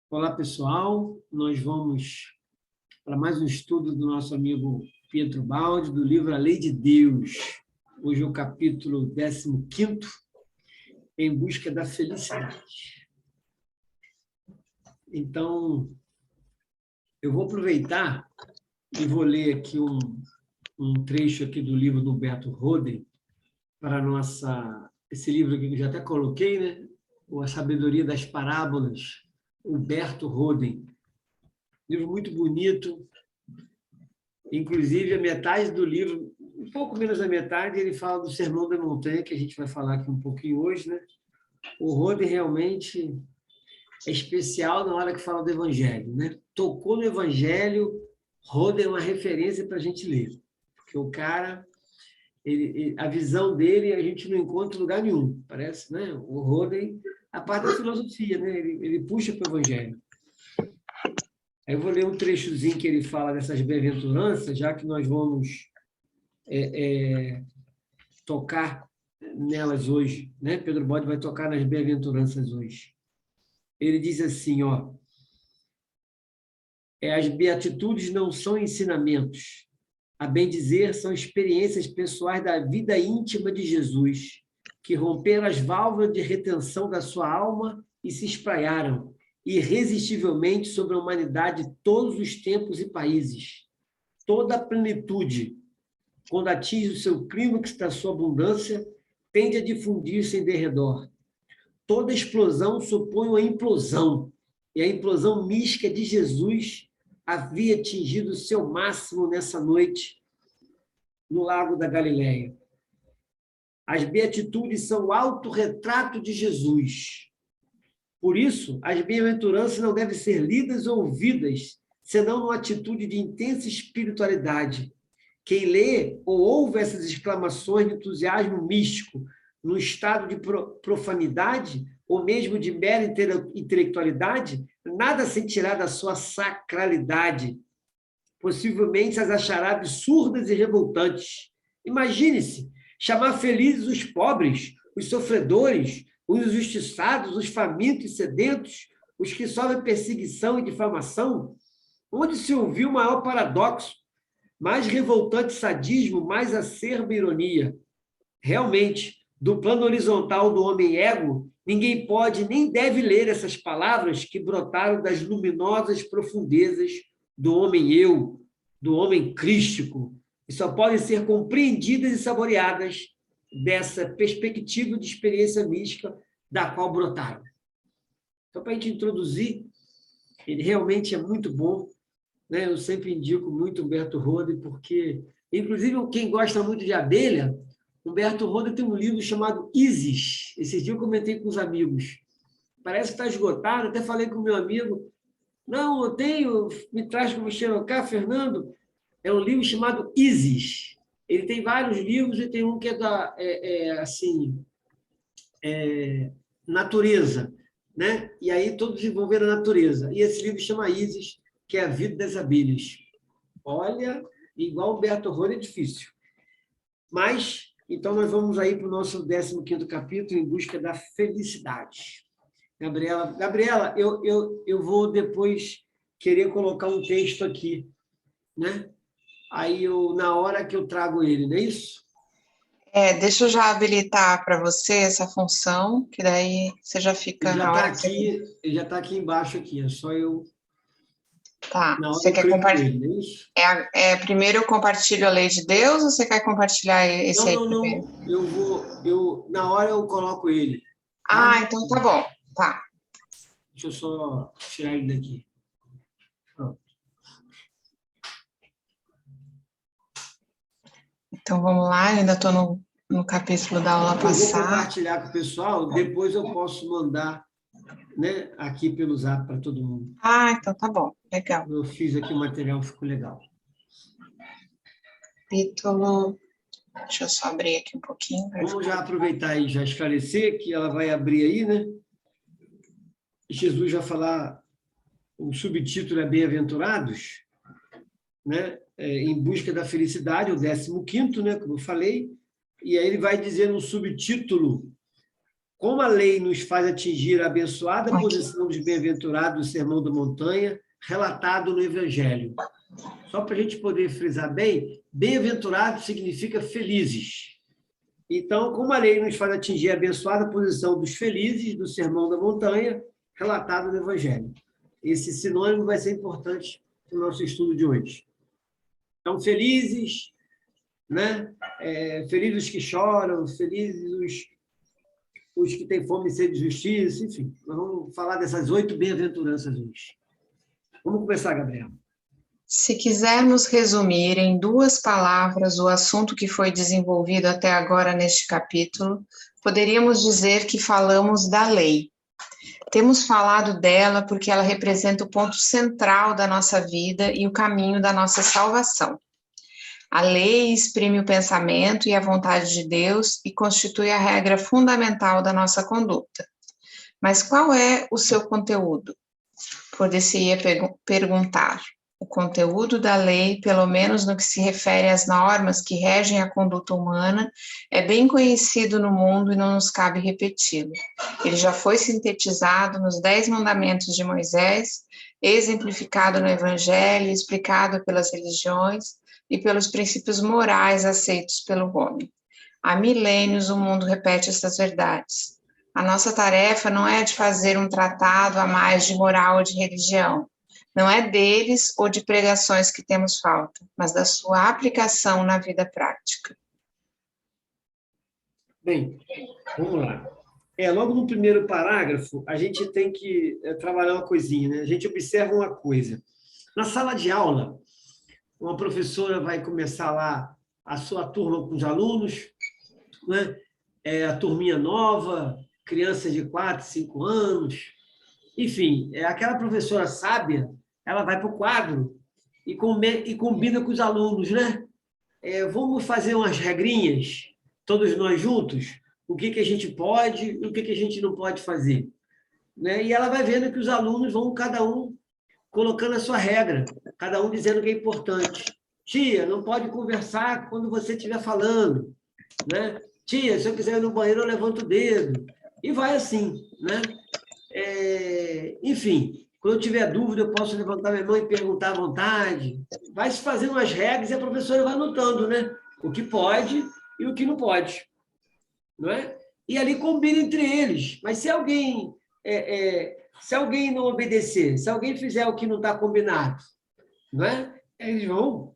Olá, pessoal. Nós vamos para mais um estudo do nosso amigo Pietro Baldi, do livro A Lei de Deus. Hoje é o capítulo 15º, Em Busca da Felicidade. Então, eu vou aproveitar e vou ler aqui um trecho aqui do livro do Humberto Roden, para esse livro aqui que eu já até coloquei, né? A Sabedoria das Parábolas, Humberto Roden. Livro muito bonito. Inclusive, a metade do livro, um pouco menos da metade, ele fala do Sermão da Montanha, que a gente vai falar aqui um pouquinho hoje, né? O Roden realmente é especial na hora que fala do Evangelho, né? Tocou no Evangelho, Roden é uma referência para a gente ler. Porque o cara, a visão dele a gente não encontra em lugar nenhum, parece, né? O Roden, a parte da filosofia, né? Ele puxa para o Evangelho. Aí eu vou ler um trechozinho que ele fala dessas bem-aventuranças, já que nós vamos tocar nelas hoje, né? Pedro Baldi vai tocar nas bem-aventuranças hoje. Ele diz assim, ó, as beatitudes não são ensinamentos, a bem dizer, são experiências pessoais da vida íntima de Jesus, que romperam as válvulas de retenção da sua alma e se espraiaram irresistivelmente sobre a humanidade de todos os tempos e países. Toda a plenitude, quando atinge o seu clímax da sua abundância, tende a difundir-se em derredor. Toda explosão supõe uma implosão, e a implosão mística de Jesus havia atingido o seu máximo nessa noite no Lago da Galileia. As beatitudes são o autorretrato de Jesus. Por isso, as bem-aventuranças não devem ser lidas ou ouvidas, senão numa atitude de intensa espiritualidade. Quem lê ou ouve essas exclamações de entusiasmo místico no estado de profanidade ou mesmo de mera intelectualidade, nada sentirá da sua sacralidade. Possivelmente as achará absurdas e revoltantes. Imagine-se, chamar felizes os pobres, os sofredores, os injustiçados, os famintos e sedentos, os que sofrem perseguição e difamação, onde se ouviu o maior paradoxo, mais revoltante sadismo, mais acerba ironia. Realmente, do plano horizontal do homem ego, ninguém pode nem deve ler essas palavras que brotaram das luminosas profundezas do homem eu, do homem crístico, e só podem ser compreendidas e saboreadas dessa perspectiva de experiência mística da qual brotaram. Então, para a gente introduzir, ele realmente é muito bom, né? Eu sempre indico muito Humberto Roden, porque, inclusive, quem gosta muito de abelha, Humberto Roden tem um livro chamado Isis. Esse dia eu comentei com os amigos. Parece que está esgotado, até falei com o meu amigo. Não, eu tenho, me traz para me xerocar, Fernando. É um livro chamado Isis. Ele tem vários livros e tem um que é natureza, né? E aí todos desenvolveram a natureza. E esse livro chama Isis, que é a vida das abelhas. Olha, igual Humberto Roden é difícil. Mas, então, nós vamos aí para o nosso 15º capítulo, Em Busca da Felicidade. Gabriela, eu vou depois querer colocar um texto aqui, né? Aí, na hora que eu trago ele, não é isso? Deixa eu já habilitar para você essa função, que daí você já fica Ele já na está hora aqui, ele já está aqui embaixo, aqui, é só eu... Tá, Na hora você eu quer clico compartilhar? nele, não é isso? Primeiro eu compartilho a lei de Deus ou você quer compartilhar esse aí primeiro? Não. Na hora eu coloco ele. Ah, Tá? então tá bom. Tá. Deixa eu só tirar ele daqui. Pronto. Então vamos lá, eu ainda estou no capítulo da aula Eu vou passada. compartilhar com o pessoal, depois eu posso mandar, né, aqui pelo Zap para todo mundo. Ah, então tá bom, legal. Eu fiz aqui o material, ficou legal. Capítulo... Deixa eu só abrir aqui um pouquinho. Vamos já aproveitar e já esclarecer que ela vai abrir aí, né? Jesus vai falar, o subtítulo é Bem-aventurados, né? Em busca da felicidade, o 15º, né? Como eu falei. E aí ele vai dizer no subtítulo: como a lei nos faz atingir a abençoada posição dos bem-aventurados do Sermão da Montanha, relatado no Evangelho. Só para a gente poder frisar bem, bem-aventurado significa felizes. Então, como a lei nos faz atingir a abençoada posição dos felizes do Sermão da Montanha, relatado no Evangelho. Esse sinônimo vai ser importante no nosso estudo de hoje. Então, felizes, né? Felizes os que choram, felizes os que têm fome e sede de justiça, enfim. Nós vamos falar dessas 8 bem-aventuranças hoje. Vamos começar, Gabriel. Se quisermos resumir em 2 palavras o assunto que foi desenvolvido até agora neste capítulo, poderíamos dizer que falamos da lei. Temos falado dela porque ela representa o ponto central da nossa vida e o caminho da nossa salvação. A lei exprime o pensamento e a vontade de Deus e constitui a regra fundamental da nossa conduta. Mas qual é o seu conteúdo? Poder-se-ia perguntar. O conteúdo da lei, pelo menos no que se refere às normas que regem a conduta humana, é bem conhecido no mundo e não nos cabe repeti-lo. Ele já foi sintetizado nos 10 mandamentos de Moisés, exemplificado no Evangelho, explicado pelas religiões e pelos princípios morais aceitos pelo homem. Há milênios o mundo repete essas verdades. A nossa tarefa não é de fazer um tratado a mais de moral ou de religião. Não é deles ou de pregações que temos falta, mas da sua aplicação na vida prática. Bem, vamos lá. Logo no primeiro parágrafo, a gente tem que trabalhar uma coisinha, né? A gente observa uma coisa. Na sala de aula, uma professora vai começar lá a sua turma com os alunos, né? A turminha nova, crianças de 4, 5 anos, enfim, aquela professora sábia, ela vai para o quadro e combina com os alunos, né? Vamos fazer umas regrinhas, todos nós juntos, o que a gente pode e o que a gente não pode fazer. Né? E ela vai vendo que os alunos vão, cada um, colocando a sua regra, cada um dizendo que é importante. Tia, não pode conversar quando você estiver falando. Né? Tia, se eu quiser ir no banheiro, eu levanto o dedo. E vai assim. Né? Enfim, quando eu tiver dúvida, eu posso levantar minha mão e perguntar à vontade. Vai se fazendo umas regras e a professora vai anotando, né? O que pode e o que não pode. Não é? E ali combina entre eles. Mas se alguém não obedecer, se alguém fizer o que não está combinado, não é? Eles vão,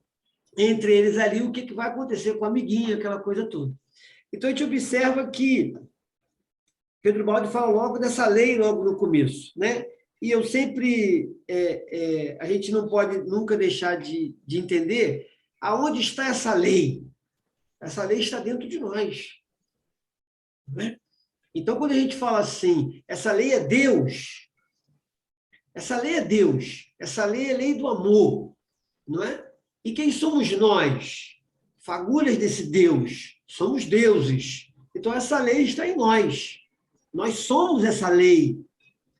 entre eles ali, o que vai acontecer com o amiguinho, aquela coisa toda. Então, a gente observa que Pedro Baldi fala logo dessa lei, logo no começo, né? E eu sempre, a gente não pode nunca deixar de entender aonde está essa lei. Essa lei está dentro de nós. Né? Então, quando a gente fala assim, essa lei é Deus, essa lei é Deus, essa lei é lei do amor, não é? E quem somos nós? Fagulhas desse Deus, somos deuses. Então, essa lei está em nós. Nós somos essa lei.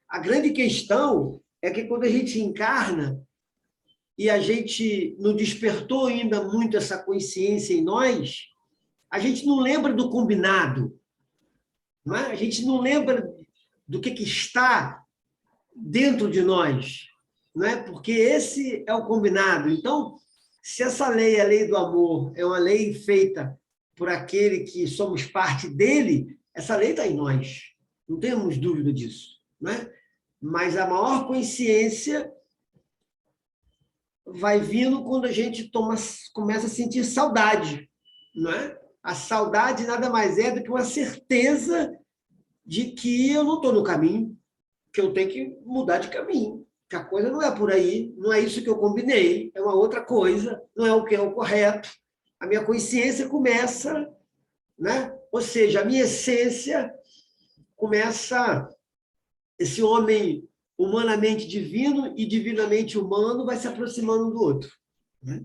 A grande questão é que quando a gente encarna e a gente não despertou ainda muito essa consciência em nós, a gente não lembra do combinado, não é? A gente não lembra do que está dentro de nós, não é? Porque esse é o combinado. Então, se essa lei é a lei do amor, é uma lei feita por aquele que somos parte dele, essa lei está em nós. Não temos dúvida disso, não é? Mas a maior consciência vai vindo quando a gente começa a sentir saudade, não é? A saudade nada mais é do que uma certeza de que eu não estou no caminho, que eu tenho que mudar de caminho, que a coisa não é por aí, não é isso que eu combinei, é uma outra coisa, não é o que é o correto. A minha consciência começa, né? Ou seja, a minha essência começa, esse homem humanamente divino e divinamente humano vai se aproximando um do outro. Né?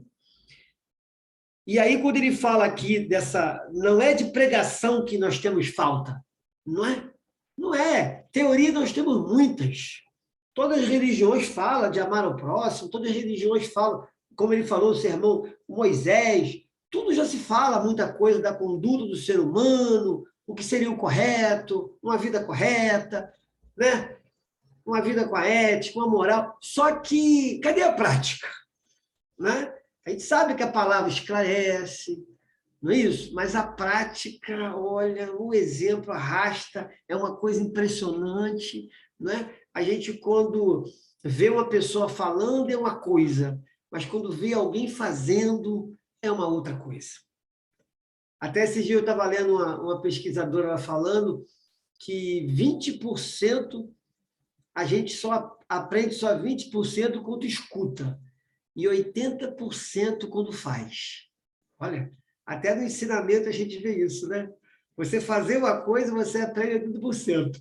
E aí, quando ele fala aqui dessa... Não é de pregação que nós temos falta, não é? Não é. Teoria nós temos muitas. Todas as religiões falam de amar ao próximo, todas as religiões falam, como ele falou, o sermão Moisés, tudo já se fala, muita coisa da conduta do ser humano, o que seria o correto, uma vida correta, né? Uma vida com a ética, uma moral. Só que, cadê a prática? Né? A gente sabe que a palavra esclarece, não é isso? Mas a prática, olha, o exemplo arrasta, é uma coisa impressionante, não é? A gente, quando vê uma pessoa falando, é uma coisa, mas quando vê alguém fazendo, é uma outra coisa. Até esse dia eu estava lendo uma pesquisadora falando que 20% a gente só aprende só 20% quando escuta e 80% quando faz. Olha, até no ensinamento a gente vê isso, né? Você fazer uma coisa, você aprende 80%.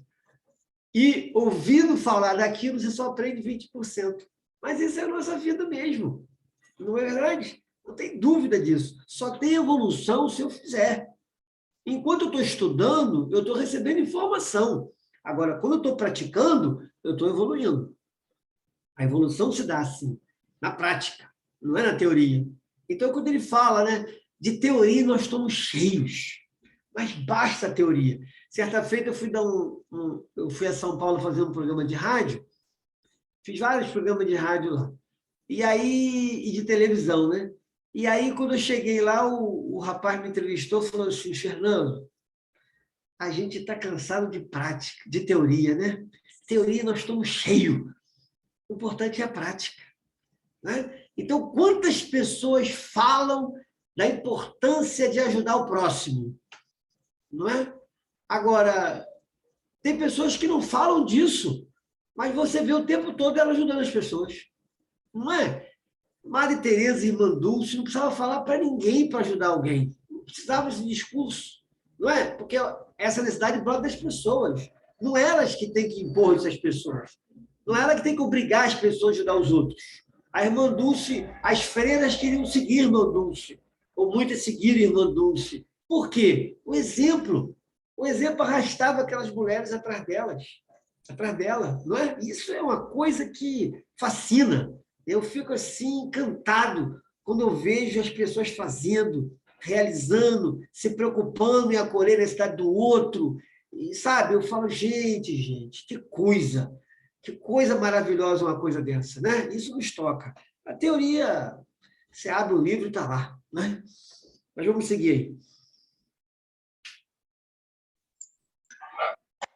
E ouvindo falar daquilo, você só aprende 20%. Mas isso é a nossa vida mesmo. Não é verdade? Não tem dúvida disso. Só tem evolução se eu fizer. Enquanto eu estou estudando, eu estou recebendo informação. Agora, quando eu estou praticando, eu estou evoluindo. A evolução se dá assim, na prática, não é na teoria. Então, quando ele fala, né, de teoria, nós estamos cheios, mas basta a teoria. Certa feita, eu fui eu fui a São Paulo fazer um programa de rádio, fiz vários programas de rádio lá, e de televisão, né? E aí, quando eu cheguei lá, o rapaz me entrevistou e falou assim, Fernando, a gente está cansado de prática, de teoria, né? Teoria, nós estamos cheios. O importante é a prática. Né? Então, quantas pessoas falam da importância de ajudar o próximo? Não é? Agora, tem pessoas que não falam disso, mas você vê o tempo todo ela ajudando as pessoas. Não é? Madre Teresa e Irmã Dulce não precisava falar para ninguém para ajudar alguém. Não precisava desse discurso. Não é? Porque essa necessidade brota das pessoas. Não é elas que têm que impor isso às pessoas. Não é ela que tem que obrigar as pessoas a ajudar os outros. A Irmã Dulce, as freiras queriam seguir a Irmã Dulce, ou muitas seguiram a Irmã Dulce. Por quê? O exemplo. O exemplo arrastava aquelas mulheres atrás dela, não é? Isso é uma coisa que fascina. Eu fico assim encantado quando eu vejo as pessoas fazendo, realizando, se preocupando em acolher a necessidade do outro. E, sabe, eu falo, gente, que coisa maravilhosa uma coisa dessa, né? Isso nos toca. A teoria, você abre o livro e está lá, né? Mas vamos seguir aí.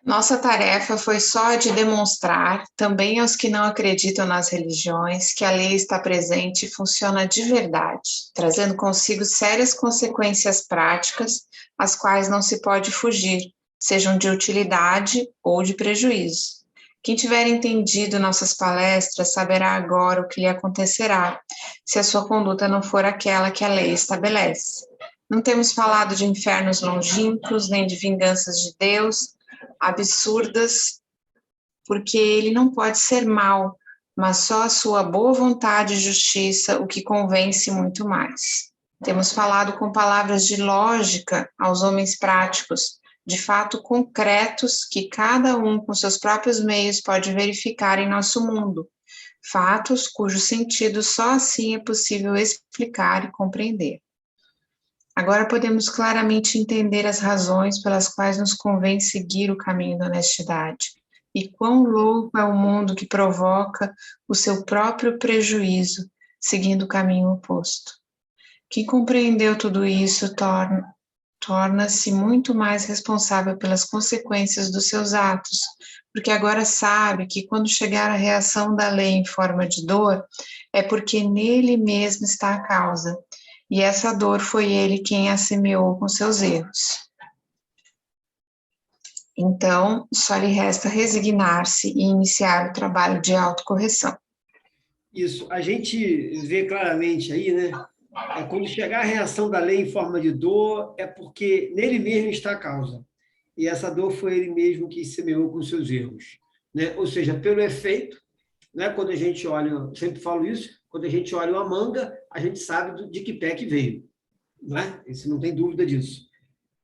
Nossa tarefa foi só a de demonstrar, também aos que não acreditam nas religiões, que a lei está presente e funciona de verdade, trazendo consigo sérias consequências práticas, às quais não se pode fugir, sejam de utilidade ou de prejuízo. Quem tiver entendido nossas palestras saberá agora o que lhe acontecerá, se a sua conduta não for aquela que a lei estabelece. Não temos falado de infernos longínquos, nem de vinganças de Deus, absurdas, porque ele não pode ser mau, mas só a sua boa vontade e justiça o que convence muito mais. Temos falado com palavras de lógica aos homens práticos, de fato concretos que cada um com seus próprios meios pode verificar em nosso mundo, fatos cujo sentido só assim é possível explicar e compreender. Agora podemos claramente entender as razões pelas quais nos convém seguir o caminho da honestidade. E quão louco é o mundo que provoca o seu próprio prejuízo, seguindo o caminho oposto. Quem compreendeu tudo isso torna-se muito mais responsável pelas consequências dos seus atos, porque agora sabe que quando chegar a reação da lei em forma de dor, é porque nele mesmo está a causa. E essa dor foi ele quem a semeou com seus erros. Então, só lhe resta resignar-se e iniciar o trabalho de autocorreção. Isso, a gente vê claramente aí, né? Quando chegar a reação da lei em forma de dor, é porque nele mesmo está a causa. E essa dor foi ele mesmo que semeou com seus erros. Né? Ou seja, pelo efeito, né? Quando a gente olha, sempre falo isso, quando a gente olha uma manga, a gente sabe de que pé que veio. Né? Isso não tem dúvida disso.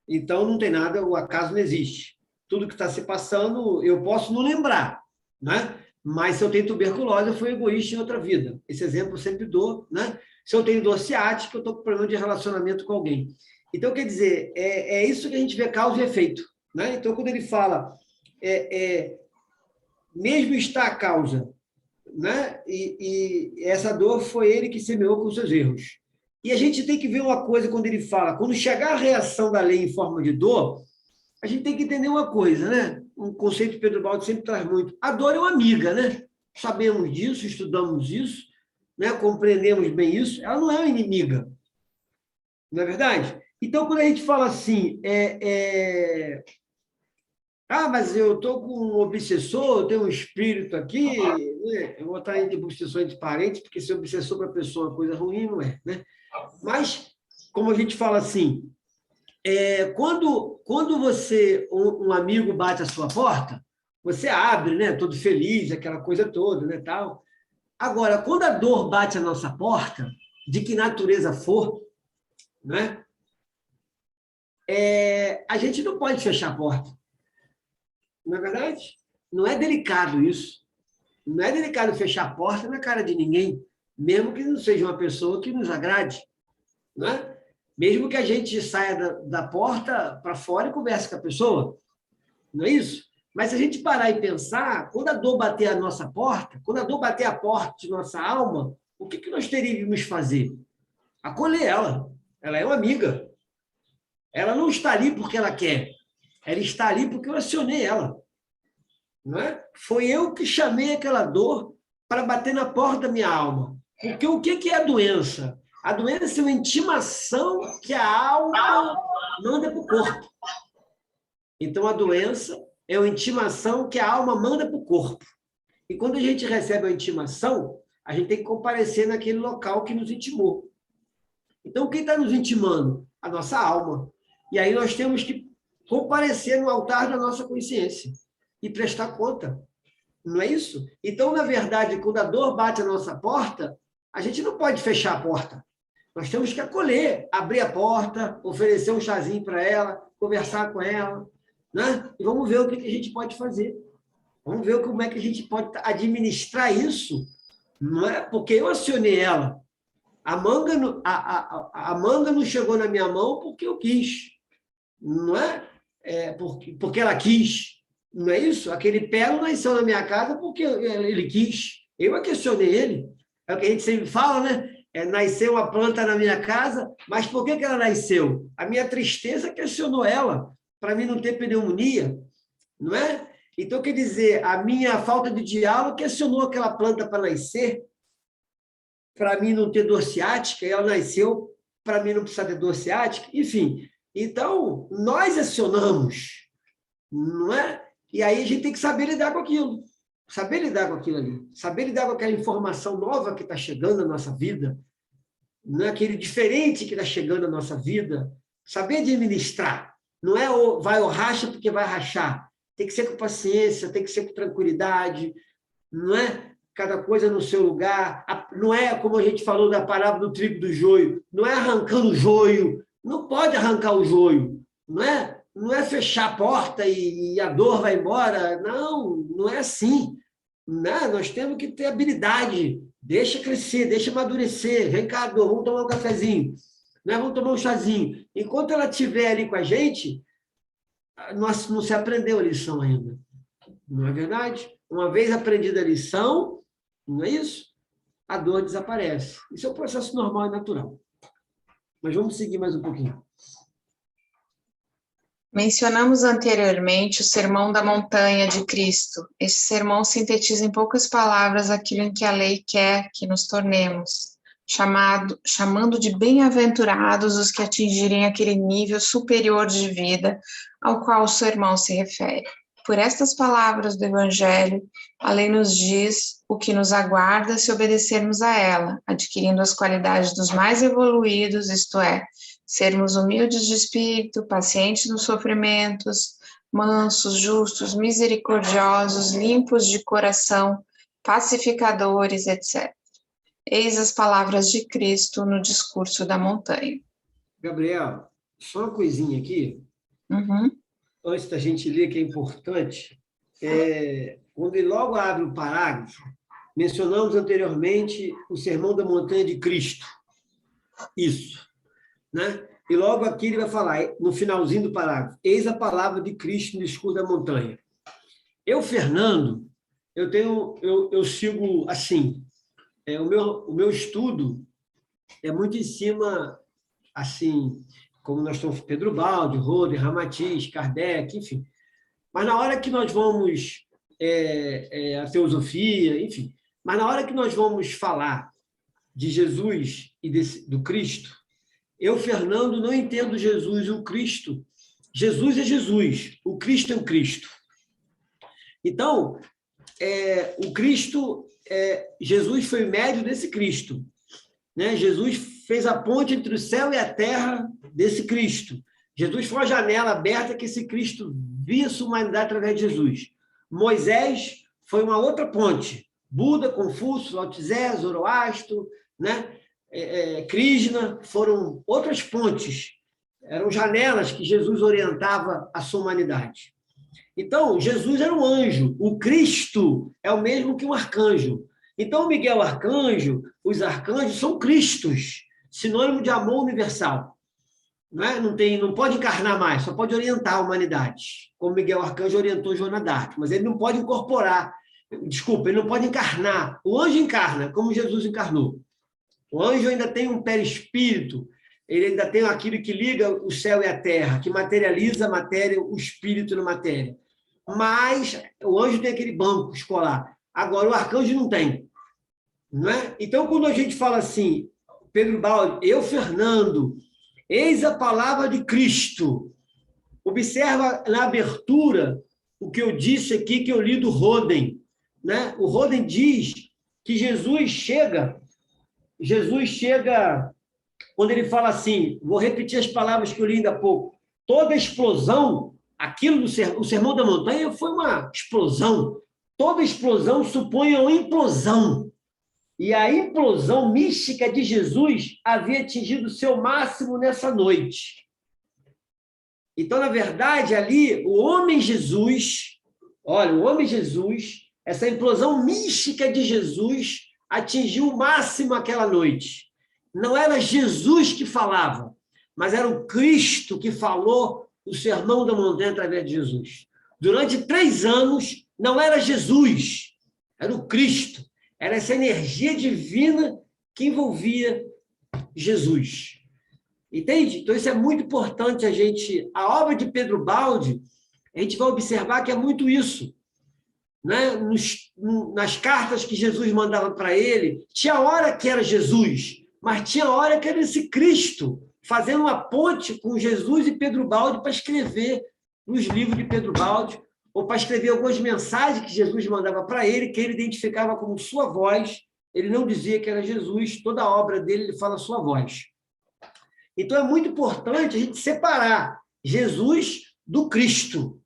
Então, não tem nada, o acaso não existe. Tudo que está se passando, eu posso não lembrar, né? Mas se eu tenho tuberculose, eu fui egoísta em outra vida. Esse exemplo eu sempre dou, né? Se eu tenho dor ciática, eu estou com problema de relacionamento com alguém. Então, quer dizer, é isso que a gente vê causa e efeito. Né? Então, quando ele fala, mesmo está a causa, né? E essa dor foi ele que semeou com os seus erros. E a gente tem que ver uma coisa quando ele fala, quando chegar a reação da lei em forma de dor, a gente tem que entender uma coisa, né? Um conceito que Pedro Baldi sempre traz muito. A dor é uma amiga, né? Sabemos disso, estudamos isso, né? Compreendemos bem isso. Ela não é uma inimiga, não é verdade? Então, quando a gente fala assim, mas eu estou com um obsessor, eu tenho um espírito aqui, né? Eu vou estar entre obsessor entre parentes, porque ser obsessor para a pessoa é uma coisa ruim, não é, né? Mas, como a gente fala assim, quando um amigo bate a sua porta, você abre, né? Todo feliz, aquela coisa toda, né? Tal. Agora, quando a dor bate a nossa porta, de que natureza for, né? A gente não pode fechar a porta. Não é verdade? Não é delicado isso. Não é delicado fechar a porta na cara de ninguém, mesmo que não seja uma pessoa que nos agrade. Não é? Mesmo que a gente saia da porta para fora e converse com a pessoa. Não é isso? Mas se a gente parar e pensar, quando a dor bater a nossa porta, quando a dor bater a porta de nossa alma, o que nós teríamos que fazer? Acolher ela. Ela é uma amiga. Ela não está ali porque ela quer. Ela está ali porque eu acionei ela. Não é? Foi eu que chamei aquela dor para bater na porta da minha alma. Porque o que é a doença? A doença é uma intimação que a alma manda para o corpo. Então, a doença é uma intimação que a alma manda para o corpo. E quando a gente recebe a intimação, a gente tem que comparecer naquele local que nos intimou. Então, quem está nos intimando? A nossa alma. E aí nós temos que comparecer no altar da nossa consciência e prestar conta. Não é isso? Então, na verdade, quando a dor bate a nossa porta, a gente não pode fechar a porta. Nós temos que acolher, abrir a porta, oferecer um chazinho para ela, conversar com ela, né? E vamos ver o que a gente pode fazer. Vamos ver como é que a gente pode administrar isso. Não é porque eu acionei ela. A manga não chegou na minha mão porque eu quis. Não é? Porque ela quis. Não é isso? Aquele pé não nasceu na minha casa porque ele quis. Eu questionei ele. É o que a gente sempre fala, né? Nasceu uma planta na minha casa, mas por que ela nasceu? A minha tristeza questionou ela, para mim não ter pneumonia, não é? Então, quer dizer, a minha falta de diálogo questionou aquela planta para nascer, para mim não ter dor ciática, e ela nasceu para mim não precisar ter dor ciática, enfim. Então, nós acionamos, não é? E aí a gente tem que saber lidar com aquilo. Saber lidar com aquilo ali. Saber lidar com aquela informação nova que está chegando na nossa vida, não é? Aquele diferente que está chegando na nossa vida. Saber administrar. Não é vai ou racha porque vai rachar. Tem que ser com paciência, tem que ser com tranquilidade, não é? Cada coisa no seu lugar. Não é como a gente falou da parábola do trigo e do joio. Não é arrancando o joio. Não pode arrancar o joio, não é? Não é fechar a porta e a dor vai embora. Não, não é assim. Né? Nós temos que ter habilidade. Deixa crescer, deixa amadurecer. Vem cá, dor, vamos tomar um cafezinho. Né? Vamos tomar um chazinho. Enquanto ela estiver ali com a gente, não se aprendeu a lição ainda. Não é verdade? Uma vez aprendida a lição, não é isso? A dor desaparece. Isso é um processo normal e natural. Mas vamos seguir mais um pouquinho. Mencionamos anteriormente o Sermão da Montanha de Cristo. Este sermão sintetiza em poucas palavras aquilo em que a lei quer que nos tornemos, chamando de bem-aventurados os que atingirem aquele nível superior de vida ao qual o sermão se refere. Por estas palavras do Evangelho, a lei nos diz o que nos aguarda se obedecermos a ela, adquirindo as qualidades dos mais evoluídos, isto é, sermos humildes de espírito, pacientes nos sofrimentos, mansos, justos, misericordiosos, limpos de coração, pacificadores, etc. Eis as palavras de Cristo no discurso da montanha. Gabriel, só uma coisinha aqui. Uhum. Antes da gente ler, que é importante, quando ele logo abre o parágrafo, mencionamos anteriormente o Sermão da Montanha de Cristo. Isso, né? E logo aqui ele vai falar, no finalzinho do parágrafo, eis a palavra de Cristo no discurso da montanha. Eu, Fernando, eu sigo assim, o meu estudo é muito em cima, assim, como nós estamos, Pedro Baldi, Roder, Ramatiz, Kardec, enfim. Mas na hora que nós vamos, a teosofia, enfim, mas na hora que nós vamos falar de Jesus e do Cristo, eu, Fernando, não entendo Jesus e o Cristo. Jesus é Jesus, o Cristo é o Cristo. Então, o Cristo, Jesus foi o médio desse Cristo. Né? Jesus fez a ponte entre o céu e a terra desse Cristo. Jesus foi a janela aberta que esse Cristo via sua humanidade através de Jesus. Moisés foi uma outra ponte. Buda, Confúcio, Lao Tse, Zoroastro, né? Krishna, foram outras pontes. Eram janelas que Jesus orientava a sua humanidade. Então, Jesus era um anjo. O Cristo é o mesmo que um arcanjo. Então, Miguel Arcanjo, os arcanjos são Cristos, sinônimo de amor universal. Não pode encarnar mais, só pode orientar a humanidade, como Miguel Arcanjo orientou Joana d'Arc, mas ele não pode incorporar, ele não pode encarnar. O anjo encarna, como Jesus encarnou. O anjo ainda tem um perispírito, ele ainda tem aquilo que liga o céu e a terra, que materializa a matéria, o espírito na matéria. Mas o anjo tem aquele banco escolar. Agora, o arcanjo não tem. Não é? Então, quando a gente fala assim, Pedro Baldi, eu, Fernando, eis a palavra de Cristo. Observa na abertura o que eu disse aqui, que eu li do Roden. Né? O Roden diz que Jesus chega, quando ele fala assim, vou repetir as palavras que eu li ainda há pouco, toda explosão, aquilo o Sermão da Montanha foi uma explosão, toda explosão supõe uma implosão. E a implosão mística de Jesus havia atingido o seu máximo nessa noite. Então, na verdade, ali, o homem Jesus, essa implosão mística de Jesus atingiu o máximo aquela noite. Não era Jesus que falava, mas era o Cristo que falou o Sermão da Montanha através de Jesus. Durante 3 anos, não era Jesus, era o Cristo. Era essa energia divina que envolvia Jesus. Entende? Então, isso é muito importante a obra de Pedro Baldi, a gente vai observar que é muito isso. Né? Nas cartas que Jesus mandava para ele, tinha hora que era Jesus, mas tinha hora que era esse Cristo, fazendo uma ponte com Jesus e Pedro Baldi para escrever nos livros de Pedro Baldi, ou para escrever algumas mensagens que Jesus mandava para ele, que ele identificava como sua voz. Ele não dizia que era Jesus, toda a obra dele ele fala sua voz. Então, é muito importante a gente separar Jesus do Cristo.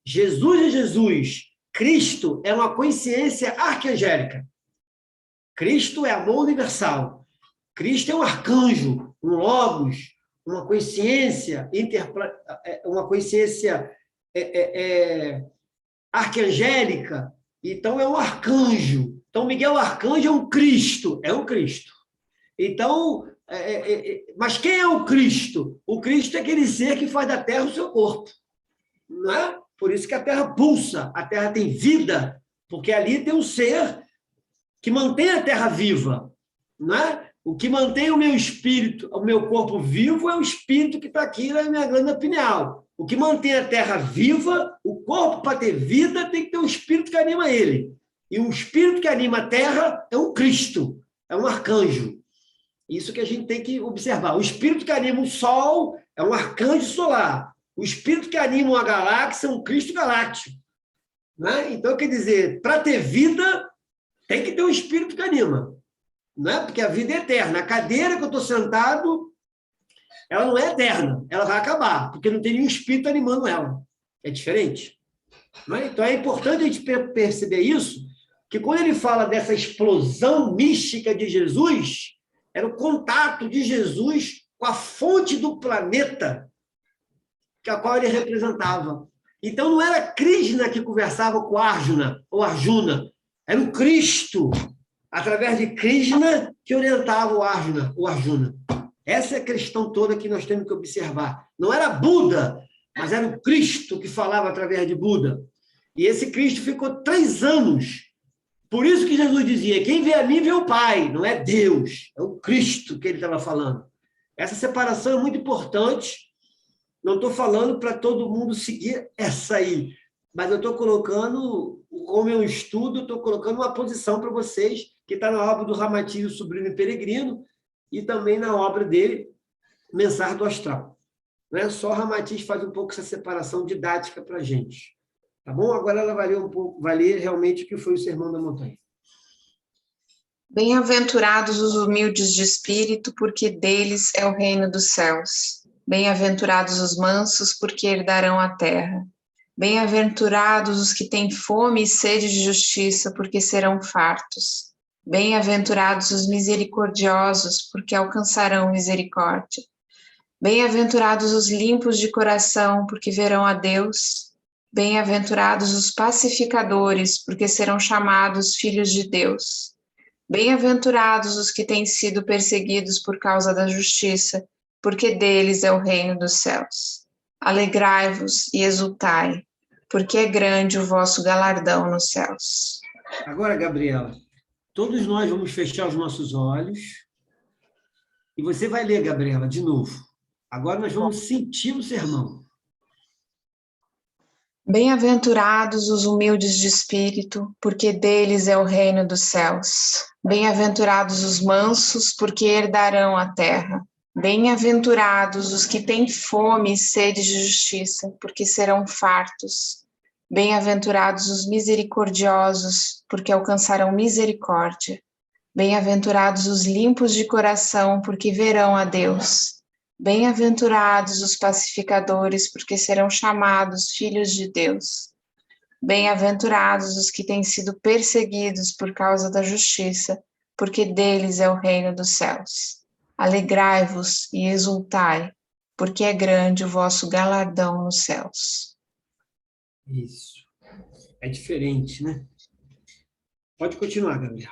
Jesus é Jesus. Cristo é uma consciência arcangélica. Cristo é amor universal. Cristo é um arcanjo, um logos, uma consciência, arcangélica. Então, é um arcanjo. Então, Miguel Arcanjo é um Cristo. Então, mas quem é o Cristo? O Cristo é aquele ser que faz da terra o seu corpo. Não é? Por isso que a terra pulsa, a terra tem vida, porque ali tem um ser que mantém a terra viva. Não é? O que mantém o meu espírito, o meu corpo vivo, é o espírito que está aqui na minha glândula pineal. O que mantém a terra viva, o corpo, para ter vida, tem que ter um espírito que anima ele. E o espírito que anima a terra é um Cristo, é um arcanjo. Isso que a gente tem que observar. O espírito que anima o Sol é um arcanjo solar. O espírito que anima uma galáxia é um Cristo galáctico. Né? Então, quer dizer, para ter vida, tem que ter um espírito que anima. Né? Porque a vida é eterna. A cadeira que eu estou sentado, ela não é eterna. Ela vai acabar, porque não tem nenhum espírito animando ela. É diferente. Né? Então, é importante a gente perceber isso, que quando ele fala dessa explosão mística de Jesus, era o contato de Jesus com a fonte do planeta que a qual ele representava. Então, não era Krishna que conversava com Arjuna, ou Arjuna, era o Cristo. através de Krishna, que orientava o Arjuna. Essa é a questão toda que nós temos que observar. Não era Buda, mas era o Cristo que falava através de Buda. E esse Cristo ficou 3 anos. Por isso que Jesus dizia, quem vê a mim vê o Pai, não é Deus, é o Cristo que ele estava falando. Essa separação é muito importante. Não estou falando para todo mundo seguir essa aí, mas eu estou colocando, como eu estudo, estou colocando uma posição para vocês, que está na obra do Ramatiz, o Sublime Peregrino, e também na obra dele, Mensagem do Astral. Né? Só o Ramatiz faz um pouco essa separação didática para a gente. Tá bom? Agora ela vai ler um pouco, vai ler realmente o que foi o Sermão da Montanha. Bem-aventurados os humildes de espírito, porque deles é o reino dos céus. Bem-aventurados os mansos, porque herdarão a terra. Bem-aventurados os que têm fome e sede de justiça, porque serão fartos. Bem-aventurados os misericordiosos, porque alcançarão misericórdia. Bem-aventurados os limpos de coração, porque verão a Deus. Bem-aventurados os pacificadores, porque serão chamados filhos de Deus. Bem-aventurados os que têm sido perseguidos por causa da justiça, porque deles é o reino dos céus. Alegrai-vos e exultai, porque é grande o vosso galardão nos céus. Agora, Gabriela, todos nós vamos fechar os nossos olhos e você vai ler, Gabriela, de novo. Agora nós vamos sentir o sermão. Bem-aventurados os humildes de espírito, porque deles é o reino dos céus. Bem-aventurados os mansos, porque herdarão a terra. Bem-aventurados os que têm fome e sede de justiça, porque serão fartos. Bem-aventurados os misericordiosos, porque alcançarão misericórdia. Bem-aventurados os limpos de coração, porque verão a Deus. Bem-aventurados os pacificadores, porque serão chamados filhos de Deus. Bem-aventurados os que têm sido perseguidos por causa da justiça, porque deles é o reino dos céus. Alegrai-vos e exultai, porque é grande o vosso galardão nos céus. Isso. É diferente, né? Pode continuar, Gabriela.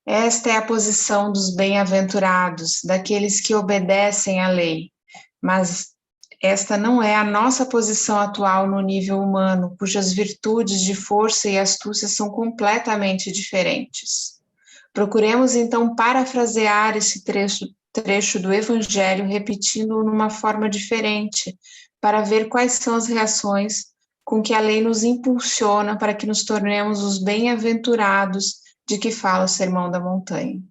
Esta é a posição dos bem-aventurados, daqueles que obedecem à lei, mas esta não é a nossa posição atual no nível humano, cujas virtudes de força e astúcia são completamente diferentes. Procuremos, então, parafrasear esse trecho do Evangelho, repetindo-o numa forma diferente, para ver quais são as reações com que a lei nos impulsiona para que nos tornemos os bem-aventurados de que fala o Sermão da Montanha.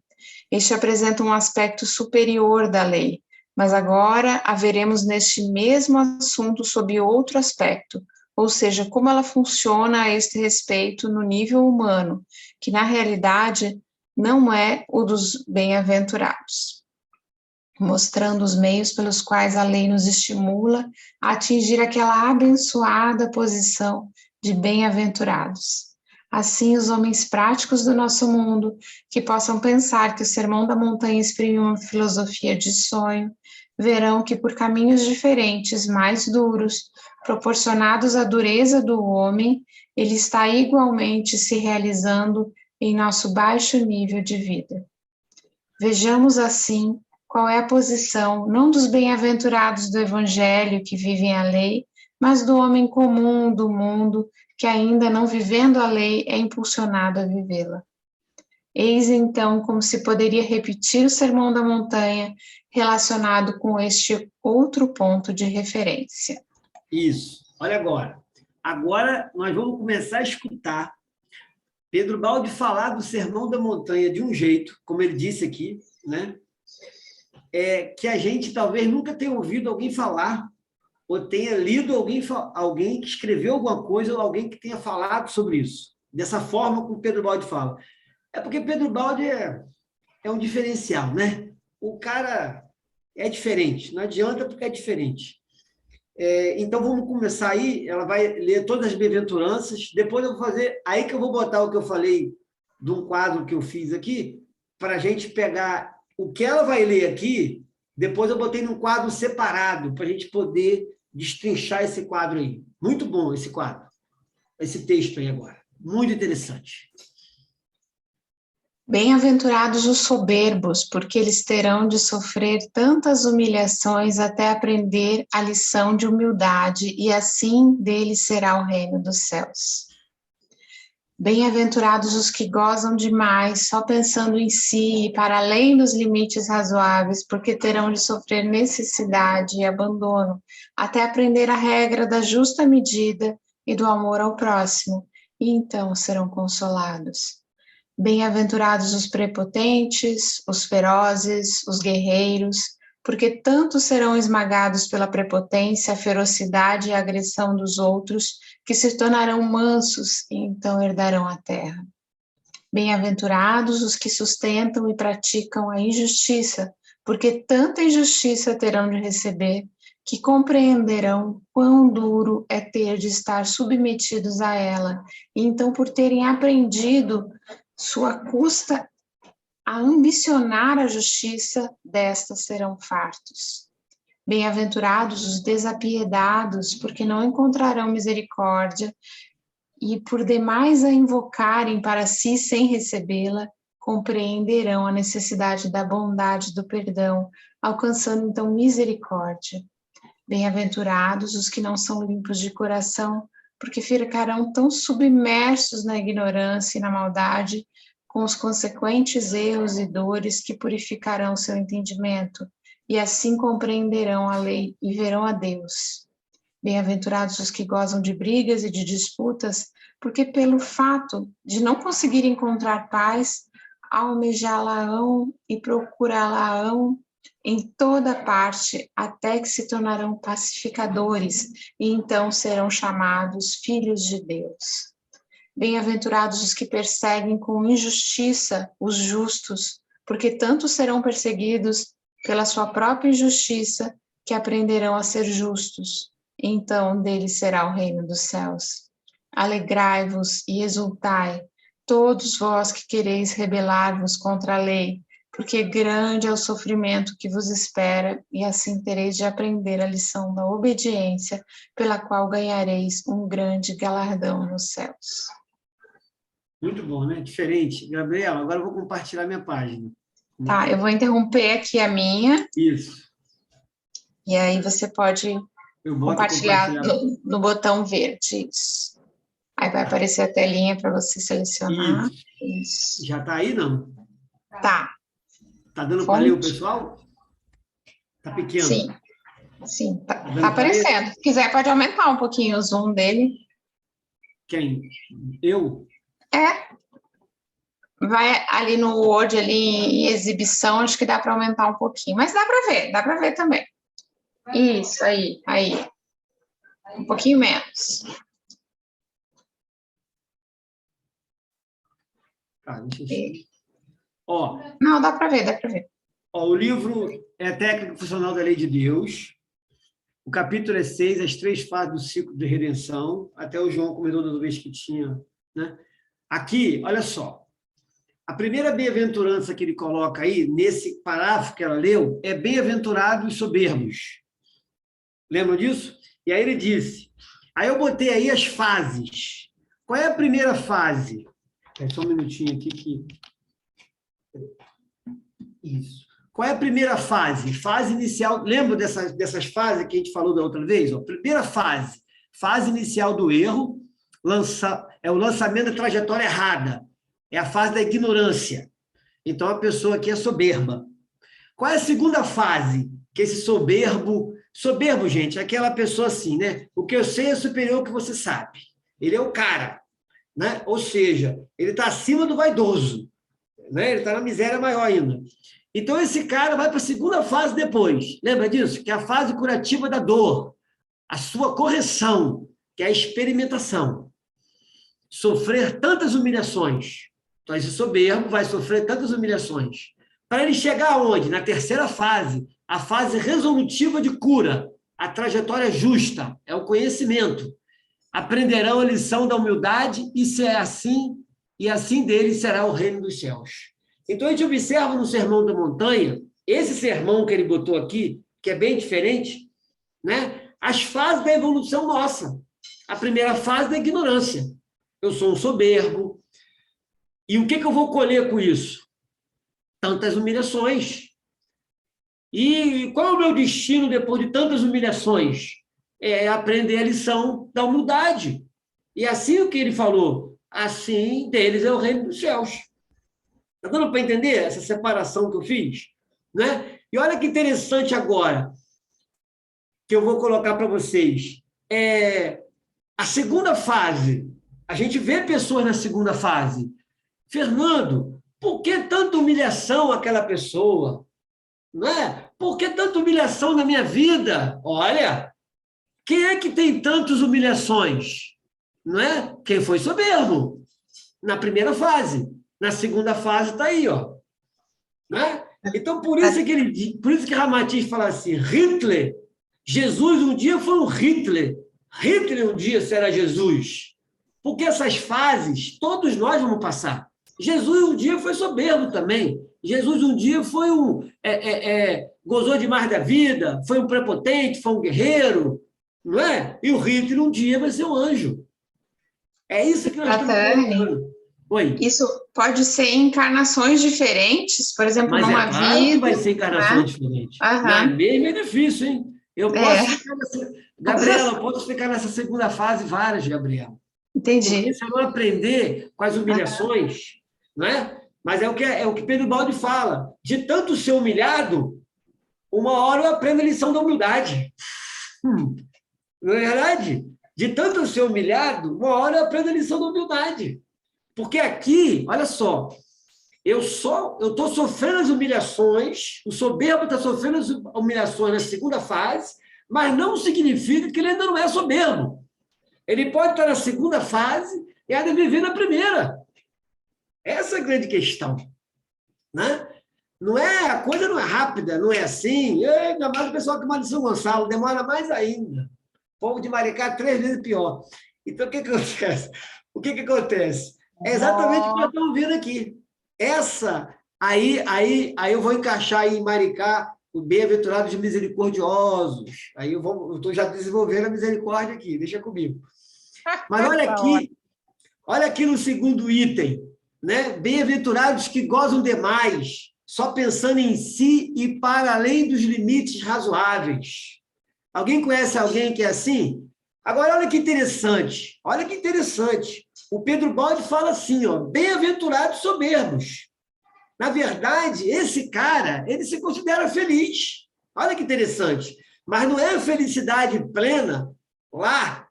Este apresenta um aspecto superior da lei, mas agora a veremos neste mesmo assunto sob outro aspecto, ou seja, como ela funciona a este respeito no nível humano, que na realidade não é o dos bem-aventurados, mostrando os meios pelos quais a lei nos estimula a atingir aquela abençoada posição de bem-aventurados. Assim, os homens práticos do nosso mundo, que possam pensar que o Sermão da Montanha exprime uma filosofia de sonho, verão que por caminhos diferentes, mais duros, proporcionados à dureza do homem, ele está igualmente se realizando em nosso baixo nível de vida. Vejamos, assim, qual é a posição, não dos bem-aventurados do Evangelho que vivem a lei, mas do homem comum do mundo, que ainda não vivendo a lei é impulsionado a vivê-la. Eis então como se poderia repetir o Sermão da Montanha relacionado com este outro ponto de referência. Isso. Olha agora. Agora nós vamos começar a escutar Pedro Baldi falar do Sermão da Montanha de um jeito, como ele disse aqui, né? Que a gente talvez nunca tenha ouvido alguém falar, ou tenha lido alguém que escreveu alguma coisa, ou alguém que tenha falado sobre isso, dessa forma como Pedro Baldi fala. É porque Pedro Baldi é um diferencial, né? O cara é diferente, não adianta porque é diferente. Então, vamos começar aí, ela vai ler todas as bem-aventuranças, depois eu vou fazer, aí que eu vou botar o que eu falei de um quadro que eu fiz aqui, para a gente pegar o que ela vai ler aqui, depois eu botei num quadro separado, para a gente poder destrinchar esse quadro aí. Muito bom esse quadro, esse texto aí agora. Muito interessante. Bem-aventurados os soberbos, porque eles terão de sofrer tantas humilhações até aprender a lição de humildade, e assim deles será o reino dos céus. Bem-aventurados os que gozam demais, só pensando em si e para além dos limites razoáveis, porque terão de sofrer necessidade e abandono, até aprender a regra da justa medida e do amor ao próximo, e então serão consolados. Bem-aventurados os prepotentes, os ferozes, os guerreiros, porque tanto serão esmagados pela prepotência, a ferocidade e a agressão dos outros, que se tornarão mansos e então herdarão a terra. Bem-aventurados os que sustentam e praticam a injustiça, porque tanta injustiça terão de receber, que compreenderão quão duro é ter de estar submetidos a ela, e então, por terem aprendido sua custa a ambicionar a justiça, destas serão fartos. Bem-aventurados os desapiedados, porque não encontrarão misericórdia, e por demais a invocarem para si sem recebê-la, compreenderão a necessidade da bondade do perdão, alcançando então misericórdia. Bem-aventurados os que não são limpos de coração, porque ficarão tão submersos na ignorância e na maldade, com os consequentes erros e dores que purificarão seu entendimento, e assim compreenderão a lei e verão a Deus. Bem-aventurados os que gozam de brigas e de disputas, porque pelo fato de não conseguir encontrar paz, almejá-la-ão e procurá-la-ão em toda parte, até que se tornarão pacificadores, e então serão chamados filhos de Deus. Bem-aventurados os que perseguem com injustiça os justos, porque tanto serão perseguidos pela sua própria injustiça, que aprenderão a ser justos. Então deles será o reino dos céus. Alegrai-vos e exultai, todos vós que quereis rebelar-vos contra a lei, porque grande é o sofrimento que vos espera, e assim tereis de aprender a lição da obediência, pela qual ganhareis um grande galardão nos céus. Muito bom, né? Diferente. Gabriela, agora eu vou compartilhar minha página. Tá, eu vou interromper aqui a minha. Isso. E aí você pode compartilhar no botão verde. Isso. Aí vai aparecer a telinha para você selecionar. Isso. Já está aí, não? Tá. Tá dando para ler o pessoal? Tá pequeno? Sim. Sim, tá aparecendo. Se quiser, pode aumentar um pouquinho o zoom dele. Quem? Eu? É. Vai ali no Word, ali em exibição, acho que dá para aumentar um pouquinho. Mas dá para ver também. Isso, aí. Um pouquinho menos. Tá, deixa eu... Ó, não, dá para ver. Ó, o livro é Técnica Funcional da Lei de Deus. O capítulo é 6, as 3 fases do ciclo de redenção. Até o João comentou da vez que tinha, né? Aqui, olha só. A primeira bem-aventurança que ele coloca aí, nesse parágrafo que ela leu, é bem-aventurados os soberbos. Lembram disso? E aí ele disse, aí eu botei aí as fases. Qual é a primeira fase? Só um minutinho aqui que... Isso. Qual é a primeira fase? Fase inicial. Lembra dessas fases que a gente falou da outra vez? Ó, primeira fase. Fase inicial do erro. É o lançamento da trajetória errada. É a fase da ignorância. Então, a pessoa aqui é soberba. Qual é a segunda fase? Que esse soberbo... Soberbo, gente, é aquela pessoa assim, né? O que eu sei é superior ao que você sabe. Ele é o cara, né? Ou seja, ele está acima do vaidoso. Né? Ele está na miséria maior ainda. Então, esse cara vai para a segunda fase depois. Lembra disso? Que é a fase curativa da dor. A sua correção, que é a experimentação. Sofrer tantas humilhações. Então, esse soberbo vai sofrer tantas humilhações. Para ele chegar aonde? Na terceira fase, a fase resolutiva de cura. A trajetória justa, é o conhecimento. Aprenderão a lição da humildade e se é assim, e assim dele será o reino dos céus. Então, a gente observa no Sermão da Montanha, esse sermão que ele botou aqui, que é bem diferente, né? As fases da evolução nossa. A primeira fase da ignorância. Eu sou um soberbo, E o que eu vou colher com isso? Tantas humilhações. E qual é o meu destino depois de tantas humilhações? É aprender a lição da humildade. E assim o que ele falou, assim deles é o reino dos céus. Está dando para entender essa separação que eu fiz? Né? E olha que interessante agora, que eu vou colocar para vocês. A segunda fase, a gente vê pessoas na segunda fase. Fernando, por que tanta humilhação àquela pessoa? Não é? Por que tanta humilhação na minha vida? Olha, quem é que tem tantas humilhações? Não é? Quem foi soberbo na primeira fase. Na segunda fase está aí, ó. Não é? Então, por isso que Ramatiz fala assim, Hitler, Jesus um dia foi um Hitler, Hitler um dia será Jesus. Porque essas fases, todos nós vamos passar. Jesus um dia foi soberbo também. Jesus um dia foi gozou demais da vida, foi um prepotente, foi um guerreiro, não é? E o Hitler um dia vai ser um anjo. É isso que nós estamos falando. Oi. Isso pode ser em encarnações diferentes, por exemplo, mas numa claro vida. Que vai ser encarnação diferente. Mas mesmo é difícil, hein? Eu posso ficar Gabriela, eu posso ficar nessa segunda fase várias, Gabriela. Entendi. Porque se eu não aprender com as humilhações, não é? Mas é o que Pedro Baldi fala. De tanto ser humilhado, uma hora eu aprendo a lição da humildade. Não é verdade? De tanto ser humilhado, uma hora eu aprendo a lição da humildade. Porque aqui, olha só, eu estou sofrendo as humilhações, o soberbo está sofrendo as humilhações na segunda fase, mas não significa que ele ainda não é soberbo. Ele pode estar na segunda fase e ainda viver na primeira. Essa é a grande questão. Né? A coisa não é rápida, não é assim. Ainda mais o pessoal que mora em São Gonçalo, demora mais ainda. O povo de Maricá, 3 vezes pior. Então, o que acontece? É exatamente o que nós estamos vendo aqui. Aí eu vou encaixar aí em Maricá o bem-aventurados misericordiosos. Aí eu estou já desenvolvendo a misericórdia aqui, deixa comigo. Mas olha aqui no segundo item, né? Bem-aventurados que gozam demais, só pensando em si e para além dos limites razoáveis. Alguém conhece alguém que é assim? Agora, olha que interessante. O Pedro Baldi fala assim, ó, bem-aventurados soberbos. Na verdade, esse cara, ele se considera feliz. Olha que interessante. Mas não é a felicidade plena lá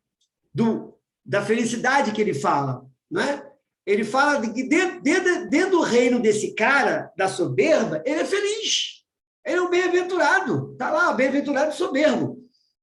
da felicidade que ele fala, não é? Ele fala de que dentro do reino desse cara, da soberba, ele é feliz. Ele é um bem-aventurado. Está lá, bem-aventurado soberbo.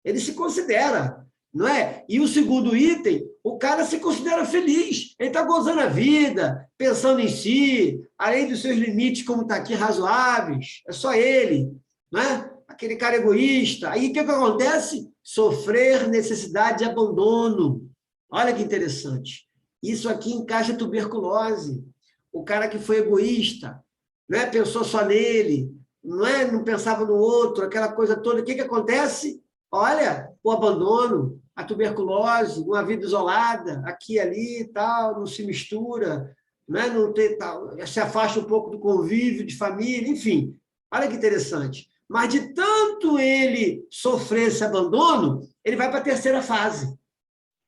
Ele se considera, não é? E o segundo item, o cara se considera feliz. Ele está gozando a vida, pensando em si, além dos seus limites, como está aqui, razoáveis. É só ele, não é? Aquele cara egoísta. Aí o que acontece? Sofrer necessidade de abandono. Olha que interessante. Isso aqui encaixa a tuberculose. O cara que foi egoísta, não é? Pensou só nele, não pensava no outro, aquela coisa toda. O que acontece? Olha, o abandono, a tuberculose, uma vida isolada, aqui e ali, tal, não se mistura, não tem, tal, se afasta um pouco do convívio de família, enfim. Olha que interessante. Mas de tanto ele sofrer esse abandono, ele vai para a terceira fase.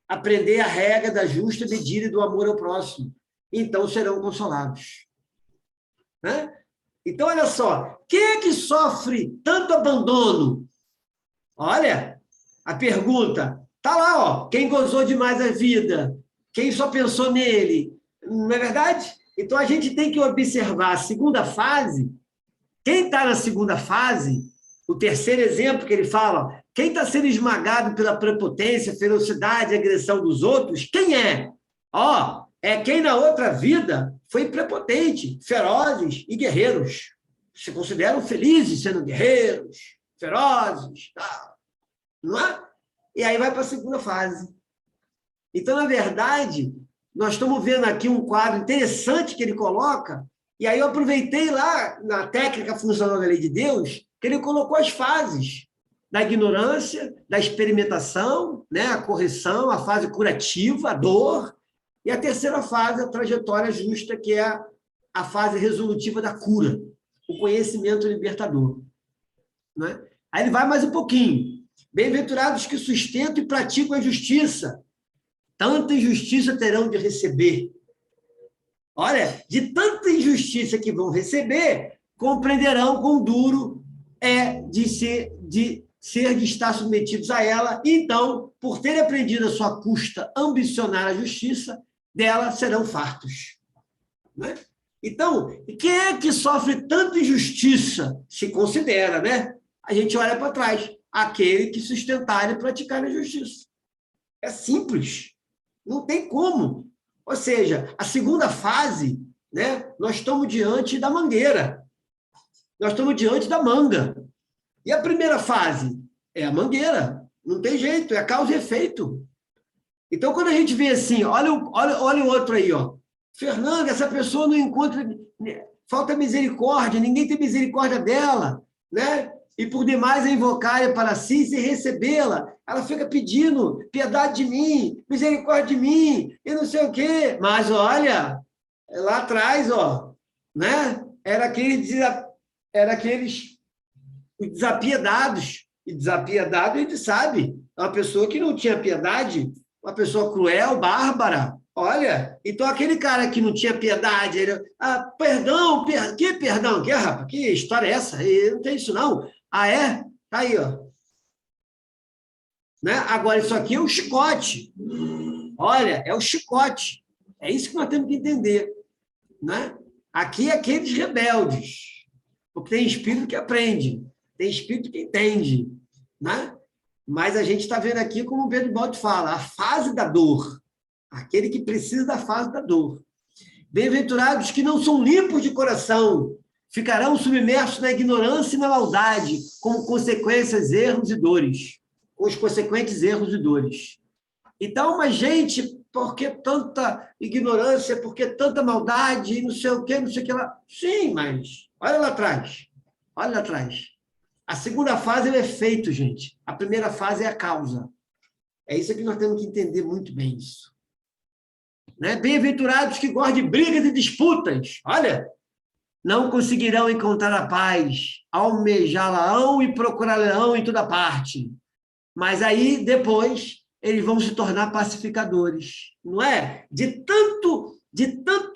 Aprender a regra da justa medida e do amor ao próximo. Então serão consolados. Né? Então, olha só, quem é que sofre tanto abandono? Olha, a pergunta, está lá, ó, quem gozou demais a vida, quem só pensou nele, não é verdade? Então, a gente tem que observar a segunda fase. Quem está na segunda fase, o terceiro exemplo que ele fala, quem está sendo esmagado pela prepotência, ferocidade, agressão dos outros, quem é? Ó, é quem na outra vida foi prepotente, ferozes e guerreiros. Se consideram felizes sendo guerreiros, ferozes, tal. Não é? E aí vai para a segunda fase. Então, na verdade, nós estamos vendo aqui um quadro interessante que ele coloca, e aí eu aproveitei lá na técnica funcional da lei de Deus, que ele colocou as fases da ignorância, da experimentação, né, a correção, a fase curativa, a dor, E a terceira fase, a trajetória justa, que é a fase resolutiva da cura, o conhecimento libertador. Né? Aí ele vai mais um pouquinho. Bem-aventurados que sustentam e praticam a justiça, tanta injustiça terão de receber. Olha, de tanta injustiça que vão receber, compreenderão quão duro é de estar submetidos a ela, e então, por terem aprendido a sua custa ambicionar a justiça, dela serão fartos. Né? Então, quem é que sofre tanta injustiça? Se considera, né? A gente olha para trás, aquele que sustentar e praticar a justiça. É simples, não tem como. Ou seja, a segunda fase, né, nós estamos diante da mangueira, nós estamos diante da manga. E a primeira fase é a mangueira, não tem jeito, é causa e efeito. Então, quando a gente vê assim, olha o outro aí, ó. Fernando, essa pessoa não encontra, falta misericórdia, ninguém tem misericórdia dela, né? E por demais é invocar para si sem recebê-la. Ela fica pedindo piedade de mim, misericórdia de mim, e não sei o quê. Mas, olha, lá atrás, ó, né? Era aqueles desapiedados. E desapiedado, a gente sabe, é uma pessoa que não tinha piedade, uma pessoa cruel, bárbara. Olha, então aquele cara que não tinha piedade, ele, perdão, que perdão? Que, rapaz? Que história é essa? Não tem isso, não. Ah, é? Tá aí, ó. Né? Agora, isso aqui é um chicote. Olha, é o chicote. É isso que nós temos que entender. Né? Aqui é aqueles rebeldes. Porque tem espírito que aprende, tem espírito que entende. Né? Mas a gente está vendo aqui, como o Pedro Baldi fala, a fase da dor. Aquele que precisa da fase da dor. Bem-aventurados que não são limpos de coração, ficarão submersos na ignorância e na maldade, como consequências, erros e dores. Com os consequentes erros e dores. Então, mas, gente, por que tanta ignorância, por que tanta maldade, não sei o que lá? Sim, mas olha lá atrás. Olha lá atrás. A segunda fase é o efeito, gente. A primeira fase é a causa. É isso que nós temos que entender muito bem isso. Né? Bem-aventurados que gostam de brigas e disputas. Olha, não conseguirão encontrar a paz, almejá-la-ão e procurá-la-ão em toda parte. Mas aí, depois, eles vão se tornar pacificadores. Não é? De tanto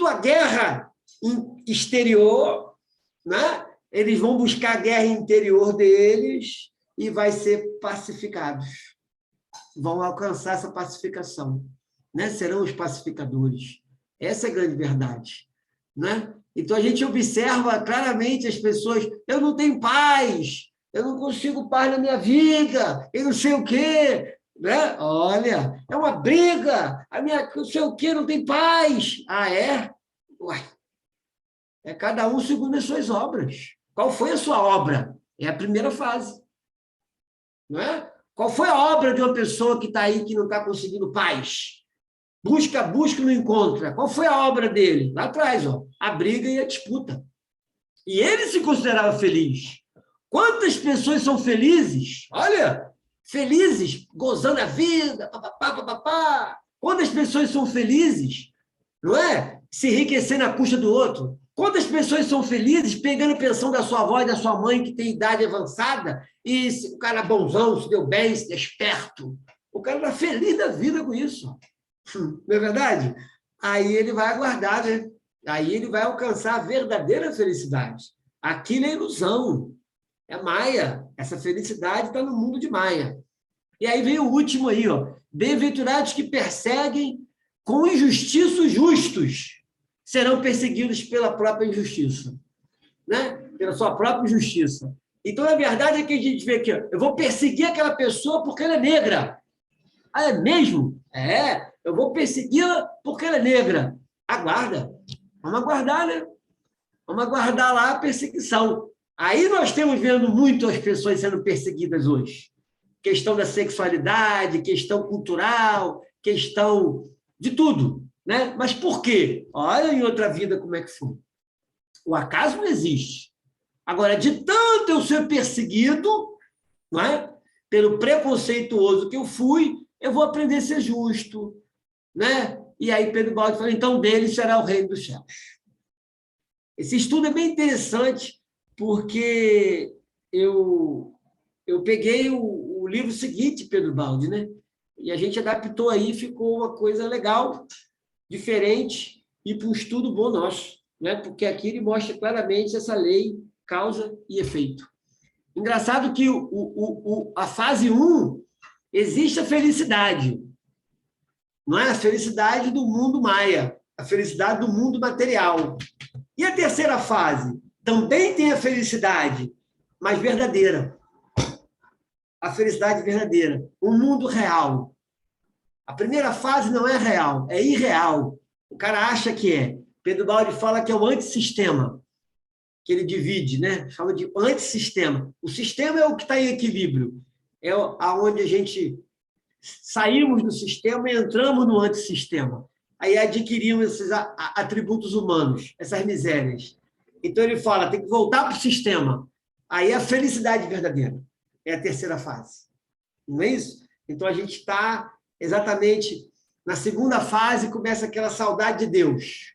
a guerra exterior, né? Eles vão buscar a guerra interior deles e vai ser pacificados. Vão alcançar essa pacificação. Né? Serão os pacificadores. Essa é a grande verdade. Né? Então, a gente observa claramente as pessoas, eu não tenho paz, eu não consigo paz na minha vida, eu não sei o quê. Né? Olha, é uma briga, a minha não sei o quê, não tem paz. Ah, é? Uai. É cada um segundo as suas obras. Qual foi a sua obra? É a primeira fase. Não é? Qual foi a obra de uma pessoa que está aí, que não está conseguindo paz? Busca, não encontra. Qual foi a obra dele? Lá atrás, ó, a briga e a disputa. E ele se considerava feliz. Quantas pessoas são felizes? Olha, felizes, gozando a vida, papapá. Quantas pessoas são felizes, não é? Se enriquecendo à custa do outro. Quantas pessoas são felizes pegando pensão da sua avó e da sua mãe, que tem idade avançada, e o cara bonzão, se deu bem, se deu esperto. O cara está feliz da vida com isso. Não é verdade? Aí ele vai aguardar, né? Aí ele vai alcançar a verdadeira felicidade. Aquilo é ilusão, é Maia. Essa felicidade está no mundo de Maia. E aí vem o último aí, ó. Bem-aventurados que perseguem com injustiça os justos, serão perseguidos pela própria injustiça, né? Pela sua própria injustiça. Então, a verdade é que a gente vê aqui, ó, eu vou perseguir aquela pessoa porque ela é negra. Ah, é mesmo? É. Eu vou persegui-la porque ela é negra. Aguarda. Vamos aguardar, né? Vamos aguardar lá a perseguição. Aí nós temos vendo muito as pessoas sendo perseguidas hoje. Questão da sexualidade, questão cultural, questão de tudo. Né? Mas por quê? Olha em outra vida como é que foi. O acaso não existe. Agora, de tanto eu ser perseguido, não é? Pelo preconceituoso que eu fui, eu vou aprender a ser justo, né? e aí Pedro Baldi falou, então dele será o reino dos céus. Esse estudo é bem interessante, porque eu peguei o livro seguinte, Pedro Baldi, né? E a gente adaptou aí, ficou uma coisa legal, diferente, e para um estudo bom nosso, né? Porque aqui ele mostra claramente essa lei, causa e efeito. Engraçado que a fase 1, existe a felicidade, não é a felicidade do mundo maia, a felicidade do mundo material. E a terceira fase? Também tem a felicidade, mas verdadeira. A felicidade verdadeira, o mundo real. A primeira fase não é real, é irreal. O cara acha que é. Pedro Baldi fala que é o antissistema, que ele divide, né? Fala de antissistema. O sistema é o que está em equilíbrio. É aonde a gente saímos do sistema e entramos no antissistema. Aí adquirimos esses atributos humanos, essas misérias. Então ele fala, tem que voltar para o sistema. Aí é a felicidade verdadeira. É a terceira fase. Não é isso? Então a gente está exatamente na segunda fase, começa aquela saudade de Deus.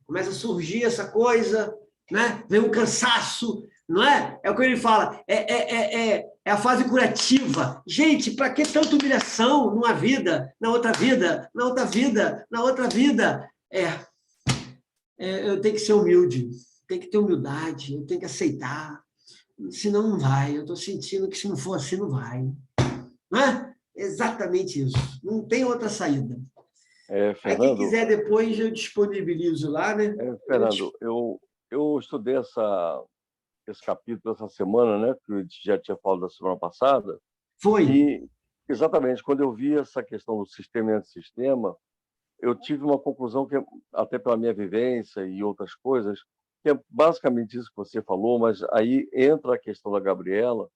Começa a surgir essa coisa, né? Vem um cansaço, não é? É o que ele fala, é a fase curativa. Gente, para que tanta humilhação numa vida, na outra vida, na outra vida, na outra vida? Eu tenho que ser humilde, tenho que ter humildade, eu tenho que aceitar, senão não vai. Eu estou sentindo que se não for assim, não vai. Não é? Exatamente isso. Não tem outra saída. Fernando, aí, quem quiser depois, eu disponibilizo lá, né? Fernando, eu estudei esse capítulo essa semana, né, que eu já tinha falado da semana passada. Foi. E, exatamente, quando eu vi essa questão do sistema e antissistema, eu tive uma conclusão que, até pela minha vivência e outras coisas, que é basicamente isso que você falou, mas aí entra a questão da Gabriela.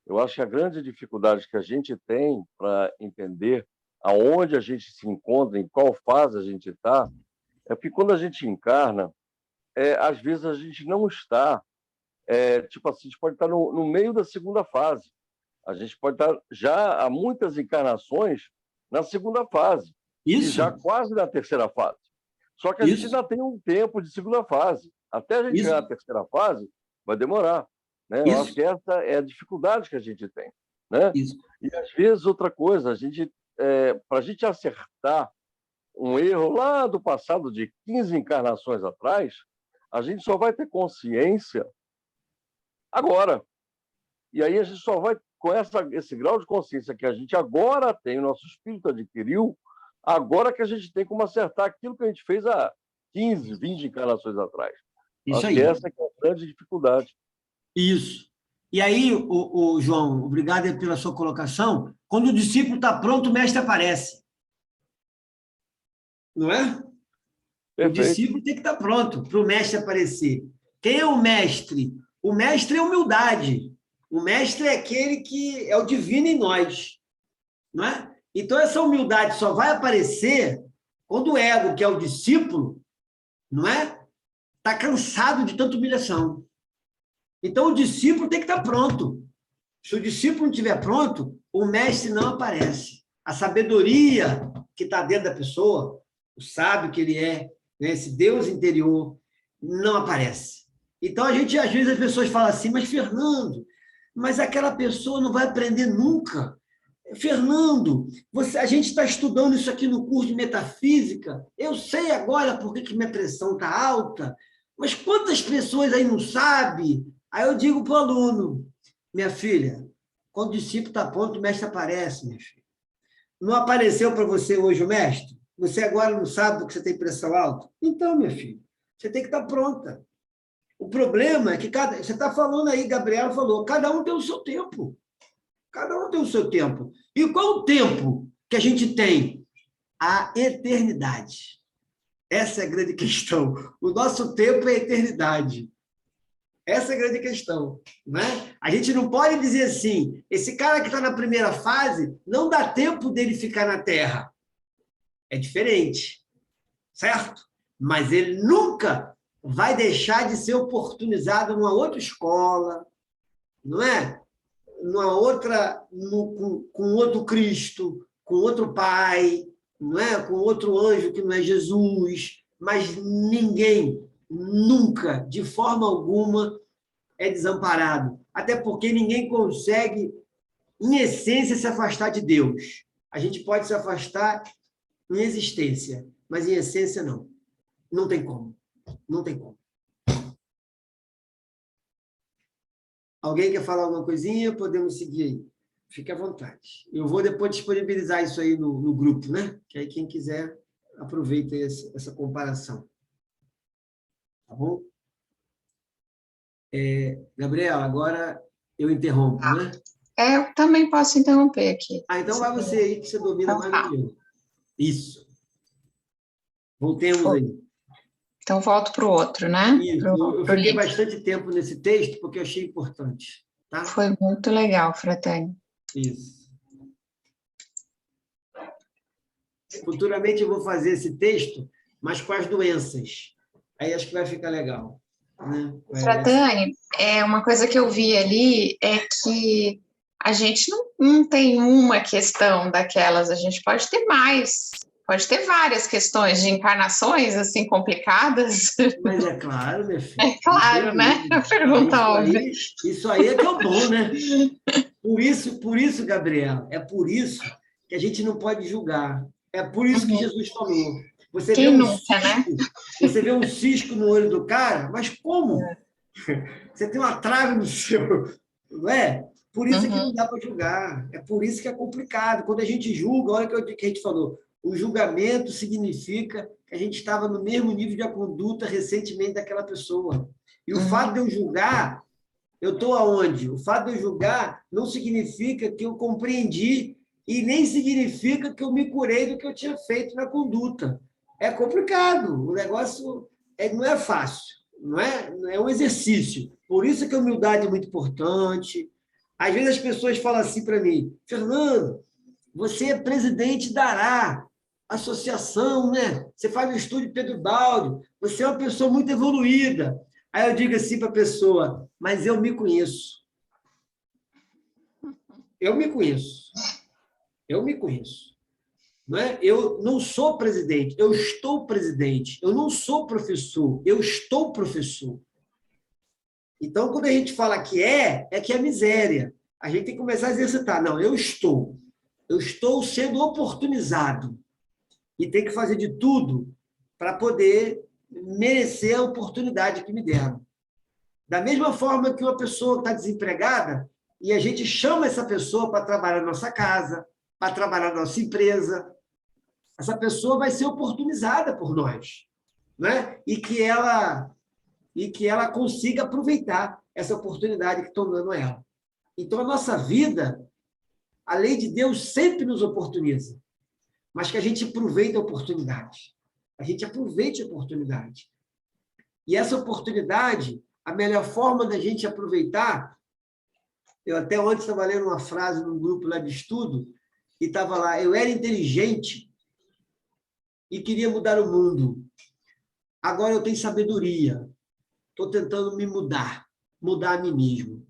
Eu acho que a grande dificuldade que a gente tem para entender aonde a gente se encontra, em qual fase a gente está, é que quando a gente encarna, às vezes a gente não está, tipo assim, a gente pode estar no meio da segunda fase. A gente pode estar já há muitas encarnações na segunda fase. Isso. E já quase na terceira fase. Só que a gente ainda tem um tempo de segunda fase. Até a gente chegar na terceira fase, vai demorar. Né? Eu acho que essa é a dificuldade que a gente tem. Né? Isso. E, às vezes, outra coisa, para a gente acertar um erro lá do passado, de 15 encarnações atrás, a gente só vai ter consciência agora. E aí a gente só vai, com esse grau de consciência que a gente agora tem, o nosso espírito adquiriu, agora que a gente tem como acertar aquilo que a gente fez há 15, 20 encarnações atrás. Isso acho aí. que essa é a grande dificuldade. Isso. E aí, o João, obrigado pela sua colocação. Quando o discípulo está pronto, o mestre aparece. Não é? Perfeito. O discípulo tem que estar pronto para o mestre aparecer. Quem é o mestre? O mestre é humildade. O mestre é aquele que é o divino em nós. Não é? Então, essa humildade só vai aparecer quando o ego, que é o discípulo, não é? Está cansado de tanta humilhação. Então, o discípulo tem que estar pronto. Se o discípulo não estiver pronto, o mestre não aparece. A sabedoria que está dentro da pessoa, o sábio que ele é, né, esse Deus interior, não aparece. Então, às vezes as pessoas falam assim, mas Fernando, mas aquela pessoa não vai aprender nunca. Fernando, a gente está estudando isso aqui no curso de metafísica, eu sei agora por que minha pressão está alta, mas quantas pessoas aí não sabem? Aí eu digo para o aluno, minha filha, quando o discípulo está pronto, o mestre aparece, minha filha. Não apareceu para você hoje o mestre? Você agora não sabe porque você tem pressão alta? Então, minha filha, você tem que estar pronta. O problema é que você está falando aí, Gabriela falou, cada um tem o seu tempo. Cada um tem o seu tempo. E qual o tempo que a gente tem? A eternidade. Essa é a grande questão. O nosso tempo é a eternidade. Essa é a grande questão. Né? A gente não pode dizer assim, esse cara que está na primeira fase, não dá tempo dele ficar na Terra. É diferente. Certo? Mas ele nunca vai deixar de ser oportunizado numa outra escola, não é? Numa outra, com outro Cristo, com outro Pai, não é? Com outro anjo que não é Jesus, mas ninguém, nunca, de forma alguma, é desamparado. Até porque ninguém consegue, em essência, se afastar de Deus. A gente pode se afastar em existência, mas em essência não. Não tem como. Não tem como. Alguém quer falar alguma coisinha? Podemos seguir aí. Fique à vontade. Eu vou depois disponibilizar isso aí no grupo, né? Que aí quem quiser aproveita essa comparação. Tá bom? Gabriela, agora eu interrompo, né? Eu também posso interromper aqui. Então vai você aí, que você domina mais do que eu. Isso. Voltemos aí. Então, volto para o outro, né? Isso. Eu fiquei bastante tempo nesse texto, porque eu achei importante. Tá? Foi muito legal, Fratani. Isso. Futuramente eu vou fazer esse texto, mas com as doenças. Aí acho que vai ficar legal. Né? Fratani, uma coisa que eu vi ali é que a gente não tem uma questão daquelas, a gente pode ter mais, pode ter várias questões de encarnações, assim, complicadas. Mas é claro, minha filha. É claro, né? Pergunta óbvia. Isso aí é que é o bom, né? Por isso, Gabriela, é por isso que a gente não pode julgar. É por isso que Jesus falou. Você Quem vê nunca, né? Você vê um cisco no olho do cara, mas como? Você tem uma trave no seu... Não é? Por isso que não dá para julgar. É por isso que é complicado. Quando a gente julga, olha o que a gente falou, o julgamento significa que a gente estava no mesmo nível de conduta recentemente daquela pessoa. E o fato de eu julgar, eu estou aonde? O fato de eu julgar não significa que eu compreendi e nem significa que eu me curei do que eu tinha feito na conduta. É complicado. O negócio não é fácil. Não é um exercício. Por isso que a humildade é muito importante. Às vezes as pessoas falam assim para mim, Fernando, você é presidente da ARA, associação, né? Você faz o estúdio Pedro Baldi, você é uma pessoa muito evoluída. Aí eu digo assim para a pessoa, mas eu me conheço. Eu me conheço. Eu me conheço. Não é? Eu não sou presidente, eu estou presidente. Eu não sou professor, eu estou professor. Então, quando a gente fala que é que é miséria. A gente tem que começar a exercitar. Não, eu estou. Eu estou sendo oportunizado. E tem que fazer de tudo para poder merecer a oportunidade que me deram. Da mesma forma que uma pessoa está desempregada e a gente chama essa pessoa para trabalhar na nossa casa, para trabalhar na nossa empresa, essa pessoa vai ser oportunizada por nós, né? E que ela consiga aproveitar essa oportunidade que estão dando a ela. Então, a nossa vida, a lei de Deus sempre nos oportuniza, mas que a gente aproveite a oportunidade. A gente aproveite a oportunidade. E essa oportunidade, a melhor forma da gente aproveitar, eu até ontem estava lendo uma frase num grupo lá de estudo, e estava lá, eu era inteligente e queria mudar o mundo. Agora eu tenho sabedoria. Estou tentando me mudar a mim mesmo.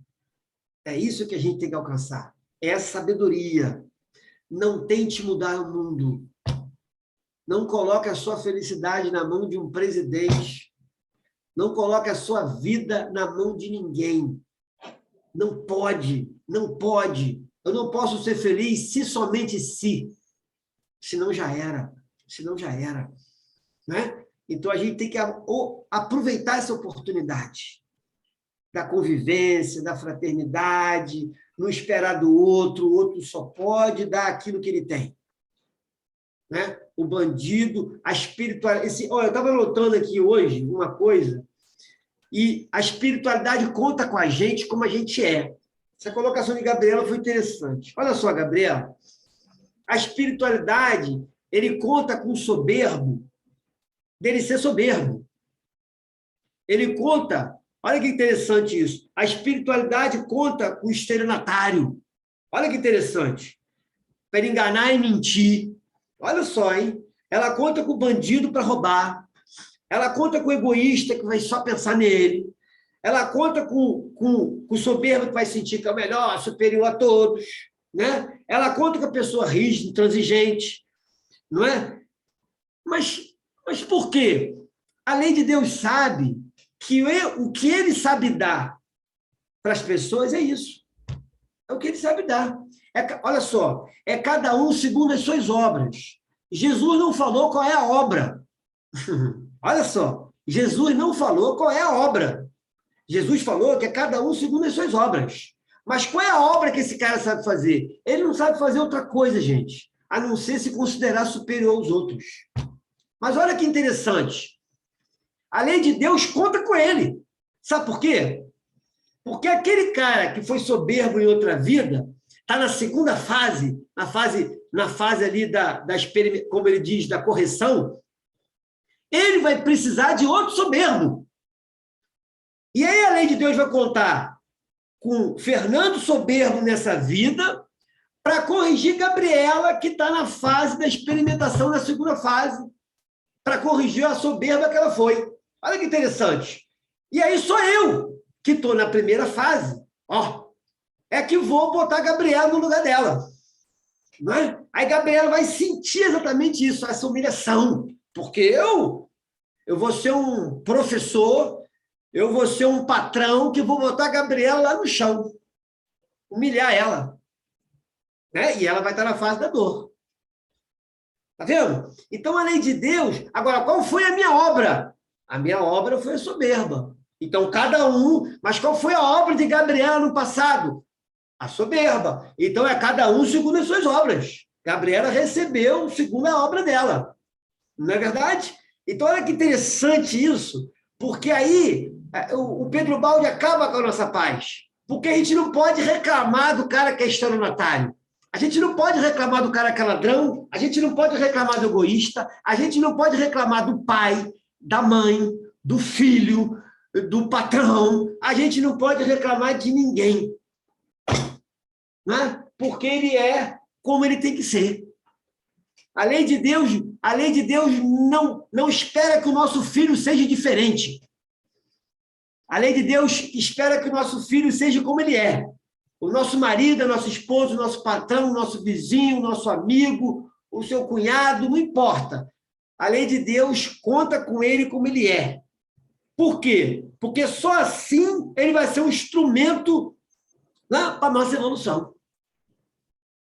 É isso que a gente tem que alcançar. É a sabedoria. Não tente mudar o mundo. Não coloque a sua felicidade na mão de um presidente. Não coloque a sua vida na mão de ninguém. Não pode, não pode. Eu não posso ser feliz se somente se. Senão já era. Senão já era. Né? Então, a gente tem que aproveitar essa oportunidade da convivência, da fraternidade, não esperar do outro, o outro só pode dar aquilo que ele tem. Né? O bandido, a espiritualidade... Olha, eu estava notando aqui hoje uma coisa, e a espiritualidade conta com a gente como a gente é. Essa colocação de Gabriela foi interessante. Olha só, Gabriela, a espiritualidade, ele conta com o soberbo, dele ser soberbo. Ele conta, olha que interessante isso, a espiritualidade conta com o estelionatário. Olha que interessante. Para enganar e mentir. Olha só, hein? Ela conta com o bandido para roubar. Ela conta com o egoísta que vai só pensar nele. Ela conta com o soberbo que vai sentir que é o melhor, superior a todos. Né? Ela conta com a pessoa rígida, intransigente. não é? Mas por quê? A lei de Deus sabe que o que ele sabe dar para as pessoas é isso. É o que ele sabe dar. Olha só, é cada um segundo as suas obras. Jesus não falou qual é a obra. Olha só, Jesus não falou qual é a obra. Jesus falou que é cada um segundo as suas obras. Mas qual é a obra que esse cara sabe fazer? Ele não sabe fazer outra coisa, gente, a não ser se considerar superior aos outros. Mas olha que interessante. A lei de Deus conta com ele. Sabe por quê? Porque aquele cara que foi soberbo em outra vida está na segunda fase, na fase ali como ele diz, da correção. Ele vai precisar de outro soberbo. E aí a lei de Deus vai contar com Fernando soberbo nessa vida para corrigir Gabriela, que está na fase da experimentação, na segunda fase, para corrigir a soberba que ela foi. Olha que interessante. E aí sou eu, que estou na primeira fase, é que vou botar a Gabriela no lugar dela. Não é? Aí Gabriela vai sentir exatamente isso, essa humilhação, porque eu vou ser um professor, eu vou ser um patrão que vou botar a Gabriela lá no chão, humilhar ela. Né? E ela vai estar na fase da dor. Tá vendo? Então, a lei de Deus... Agora, qual foi a minha obra? A minha obra foi a soberba. Então, cada um... Mas qual foi a obra de Gabriela no passado? A soberba. Então, é cada um segundo as suas obras. Gabriela recebeu segundo a obra dela. Não é verdade? Então, olha que interessante isso, porque aí o Pedro Baldi acaba com a nossa paz. Porque a gente não pode reclamar do cara que é estelionatário. A gente não pode reclamar do cara que é ladrão, a gente não pode reclamar do egoísta, a gente não pode reclamar do pai, da mãe, do filho, do patrão, a gente não pode reclamar de ninguém. Né? Porque ele é como ele tem que ser. A lei de Deus não espera que o nosso filho seja diferente. A lei de Deus espera que o nosso filho seja como ele é. O nosso marido, o nosso esposo, o nosso patrão, o nosso vizinho, o nosso amigo, o seu cunhado, não importa. A lei de Deus conta com ele como ele é. Por quê? Porque só assim ele vai ser um instrumento, né, para a nossa evolução.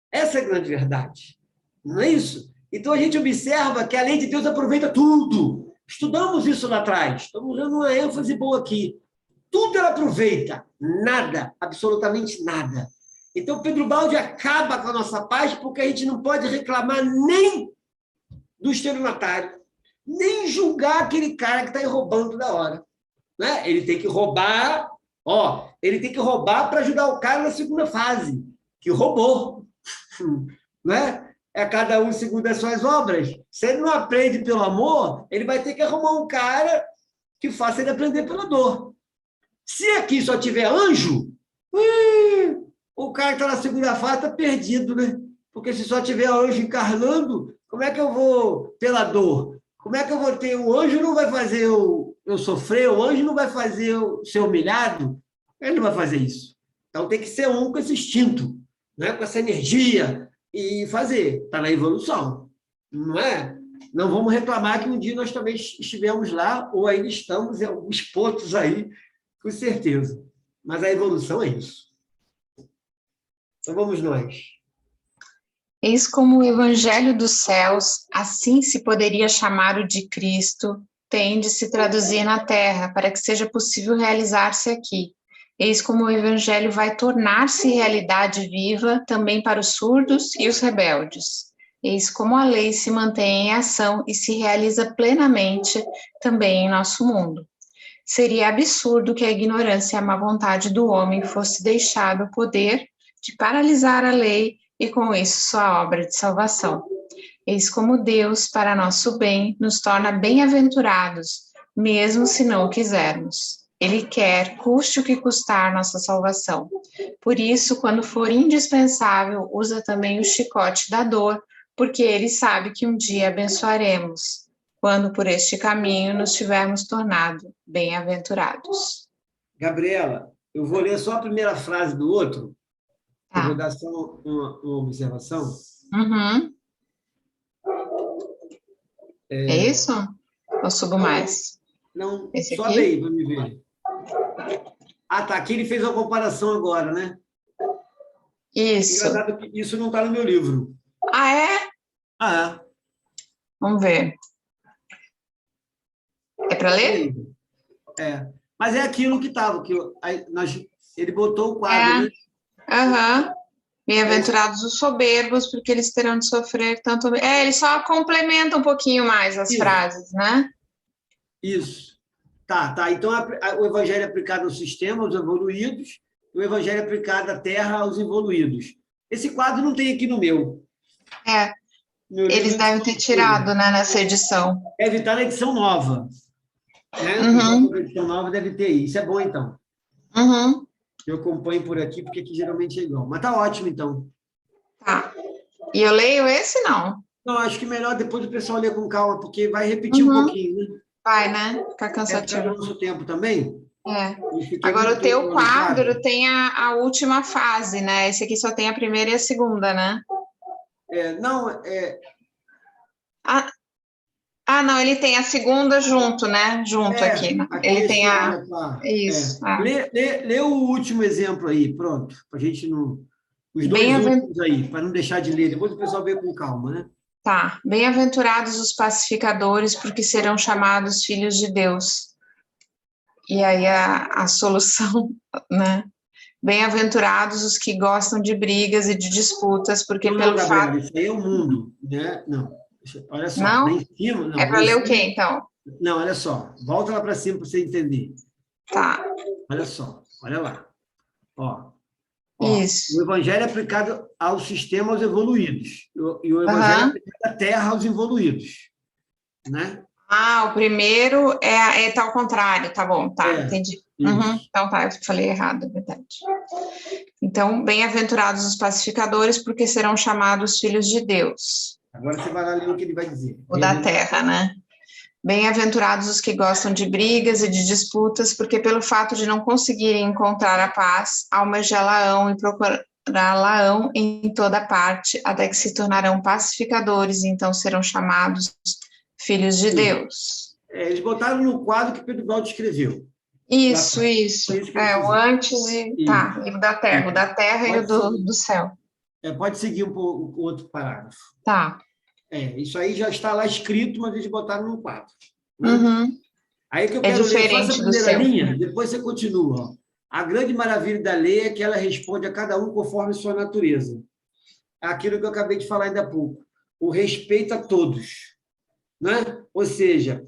Essa é a grande verdade. Não é isso? Então a gente observa que a lei de Deus aproveita tudo. Estudamos isso lá atrás. Estamos dando uma ênfase boa aqui. Tudo ela aproveita, nada, absolutamente nada. Então, Pedro Baldi acaba com a nossa paz porque a gente não pode reclamar nem do estelionatário, nem julgar aquele cara que está roubando toda hora. Né? Ele tem que roubar, ele tem que roubar para ajudar o cara na segunda fase, que roubou. Né? É cada um segundo as suas obras. Se ele não aprende pelo amor, ele vai ter que arrumar um cara que faça ele aprender pela dor. Se aqui só tiver anjo, o cara que está na segunda fase está perdido, né? Porque se só tiver anjo encarnando, como é que eu vou pela dor? Como é que eu vou ter? O anjo não vai fazer eu sofrer, o anjo não vai fazer eu ser humilhado, ele não vai fazer isso. Então tem que ser um com esse instinto, né? Com essa energia e fazer. Está na evolução, não é? Não vamos reclamar que um dia nós também estivemos lá, ou ainda estamos em alguns pontos aí, com certeza. Mas a evolução é isso. Então vamos nós. Eis como o Evangelho dos céus, assim se poderia chamar o de Cristo, tem de se traduzir na terra, para que seja possível realizar-se aqui. Eis como o Evangelho vai tornar-se realidade viva também para os surdos e os rebeldes. Eis como a lei se mantém em ação e se realiza plenamente também em nosso mundo. Seria absurdo que a ignorância e a má vontade do homem fosse deixado o poder de paralisar a lei e, com isso, sua obra de salvação. Eis como Deus, para nosso bem, nos torna bem-aventurados, mesmo se não o quisermos. Ele quer, custe o que custar, nossa salvação. Por isso, quando for indispensável, usa também o chicote da dor, porque ele sabe que um dia abençoaremos, quando por este caminho nos tivermos tornado bem-aventurados. Gabriela, eu vou ler só a primeira frase do outro. Tá. Eu vou dar só uma observação. Uhum. É isso? Ou subo mais? Não, Esse sobe aqui? aí, vamos ver. Ah, tá. Aqui ele fez uma comparação agora, né? Isso. Engraçado que isso não está no meu livro. Ah, é? Ah, Vamos ver. É para ler? peraí. É. Mas é aquilo que estava, ele botou o quadro, É. né? Aham. É isso. Bem-aventurados os soberbos, porque eles terão de sofrer tanto. Ele só complementa um pouquinho mais as Isso. frases, né? Isso. Tá, tá. Então, o evangelho aplicado ao sistema, aos evoluídos, e o evangelho aplicado à terra, aos evoluídos. Esse quadro não tem aqui no meu. É. Meu livro Eles devem ter tirado, né, nessa edição. deve estar na edição nova. Né? O Uhum. bloco da edição nova deve ter isso. É bom, então. Uhum. Eu acompanho por aqui, porque aqui geralmente é igual. Mas tá ótimo, então. Tá. E eu leio esse, não? Não, acho que melhor depois o pessoal ler com calma, porque vai repetir um Uhum. pouquinho, né? Vai, né? Fica É por causa cansativo. do nosso tempo também. É. Eu fiquei Agora, muito o teu tempo no quadro. quadro tem a última fase, né? Esse aqui só tem a primeira e a segunda, né? Não, Ah, não, ele tem a segunda junto, né? Junto aqui, né? aqui Ele tem esse a. olha para. Isso. Lê o último exemplo aí, pronto, para a gente não. Os dois Bem-aventurado. últimos aí, para não deixar de ler. Depois o pessoal vê com calma, né? Tá. Bem-aventurados os pacificadores, porque serão chamados filhos de Deus. E aí a solução, né? Bem-aventurados os que gostam de brigas e de disputas, porque Não, não, pelo fato. Gabriela, isso aí é o mundo, né? Não. Olha só, lá Não? em cima, É não, lá para em ler o quê, cima. então? Não, olha só, volta lá para cima para você entender. Tá. Olha só, olha lá. Ó, o Isso. evangelho é aplicado ao sistema aos evoluídos, e o evangelho é Aham. aplicado à terra aos evoluídos, né? Ah, o primeiro tá ao contrário, tá bom, tá, entendi. Uhum, Isso. então tá, eu falei errado, é verdade. Então, bem-aventurados os pacificadores, porque serão chamados filhos de Deus, Agora você vai lá ler o que ele vai dizer. o da terra, né? Bem-aventurados os que gostam de brigas e de disputas, porque pelo fato de não conseguirem encontrar a paz, almejá-la-ão e procurá-la-ão em toda parte, até que se tornarão pacificadores, e então serão chamados filhos de Deus. Eles botaram no quadro que Pedro Baldo escreveu. Isso, Foi isso. isso que eles O fizeram. antes e tá, e o da terra e o do céu. Pode seguir o outro parágrafo. Tá. Isso aí já está lá escrito, mas eles botaram no quadro. Né? Uhum. Aí que eu É quero ler, faça a diferente do primeira seu. linha, depois você continua. Ó. A grande maravilha da lei é que ela responde a cada um conforme sua natureza. Aquilo que eu acabei de falar ainda há pouco. O respeito a todos. Né? Ou seja,